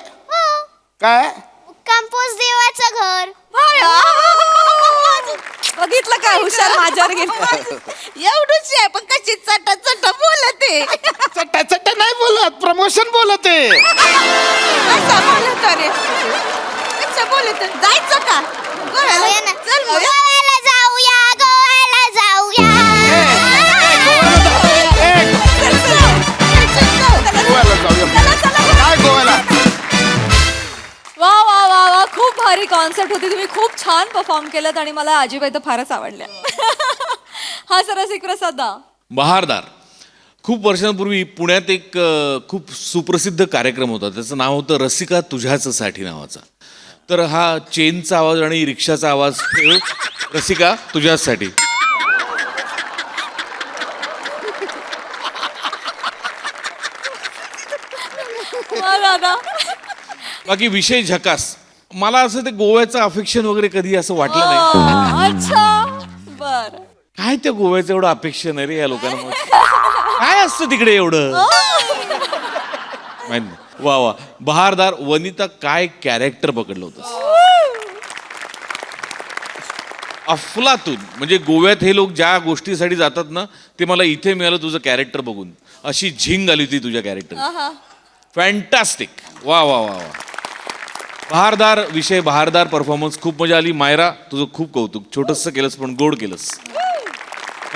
काय? कंपोज देवाचं घर. बघितलं का हुशार माझ्यावर गेलं. एवढंच आहे पण कशी चटा चटा बोलते. चट्टा चट्टा नाही बोलत, प्रमोशन बोलते. कसं बोलत रे? कसं बोलत? जायचं का गोव्याला? चल गोव्याला जाऊया, गोव्याला जाऊया. गोव्याला जाऊया. काय गोव्याला? वा वा वा वा खूप भारी कॉन्सेप्ट होती. तुम्ही खूप छान परफॉर्म केलं आणि मला आजीबाई तर फारच आवडल्या. हा सरसिक प्रसाद दा. बहारदार. खूप वर्षांपूर्वी पुण्यात एक खूप सुप्रसिद्ध कार्यक्रम होता. त्याचं नाव होतं रसिका तुझ्याचसाठी नावाचा. तर हा चेनचा आवाज आणि रिक्षाचा आवाज ठेव. रसिका तुझ्याचसाठी. वा दादा. बाकी विषय झकास. मला असं ते गोव्याचं अफेक्शन वगैरे कधी असं वाटलं नाही. अच्छा बर. काय त्या गोव्याचं एवढं अपेक्षण आहे रे या लोकांना. काय असतं तिकडे एवढं माहित नाही. वा वा बहारदार. वनिता काय कॅरेक्टर पकडलं होतं. अफलातून. म्हणजे गोव्यात हे लोक ज्या गोष्टीसाठी जातात ना ते मला इथे मिळालं तुझं कॅरेक्टर बघून. अशी झिंग आली होती तुझ्या कॅरेक्टर. फॅन्टास्टिक. वा वा वा वा. बहारदार विषय, बहारदार परफॉर्मन्स. खूप मजा आली. मायरा तुझं खूप कौतुक. छोटंसं केलंस पण गोड केलंस.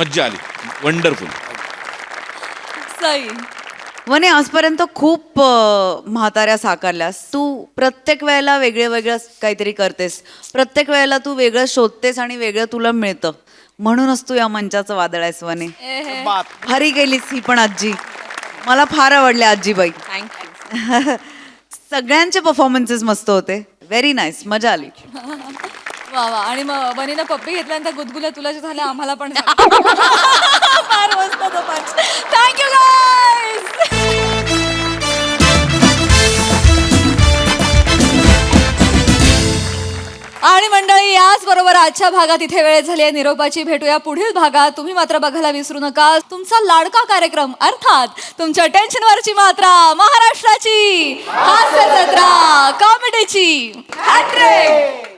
मज्जा आली. वंडरफुल. सई. वने आजपर्यंत खूप म्हाताऱ्या साकारल्यास. तू प्रत्येक वेळेला वेगळं वेगळं काहीतरी करतेस. प्रत्येक वेळेला तू वेगळं शोधतेस आणि वेगळं तुला मिळतं. म्हणूनच तू या मंचाचं वादळ आहेस वने. भारी गेलीस ही पण आजी. मला फार आवडले आजीबाई. थँक्यू. सगळ्यांचे परफॉर्मन्सेस मस्त होते. Very nice. मजा आली. वा वा. आणि मग बनीनं पप्पी घेतल्यानंतर गुदगुल्या तुला जे झाल्या आम्हाला पण झाल्या. फार मस्त तो पंच. Thank you guys. आणि मंडळी याच बरोबर आजच्या भागात इथे वेळ झाली आहे निरोपाची. भेटूया पुढील भागात. तुम्ही मात्र बघायला विसरू नका तुमचा लाडका कार्यक्रम अर्थात तुमच्या टेन्शनवरची मात्रा, महाराष्ट्राची हास्य जत्रा, कॉमेडीची हॅट्रिक.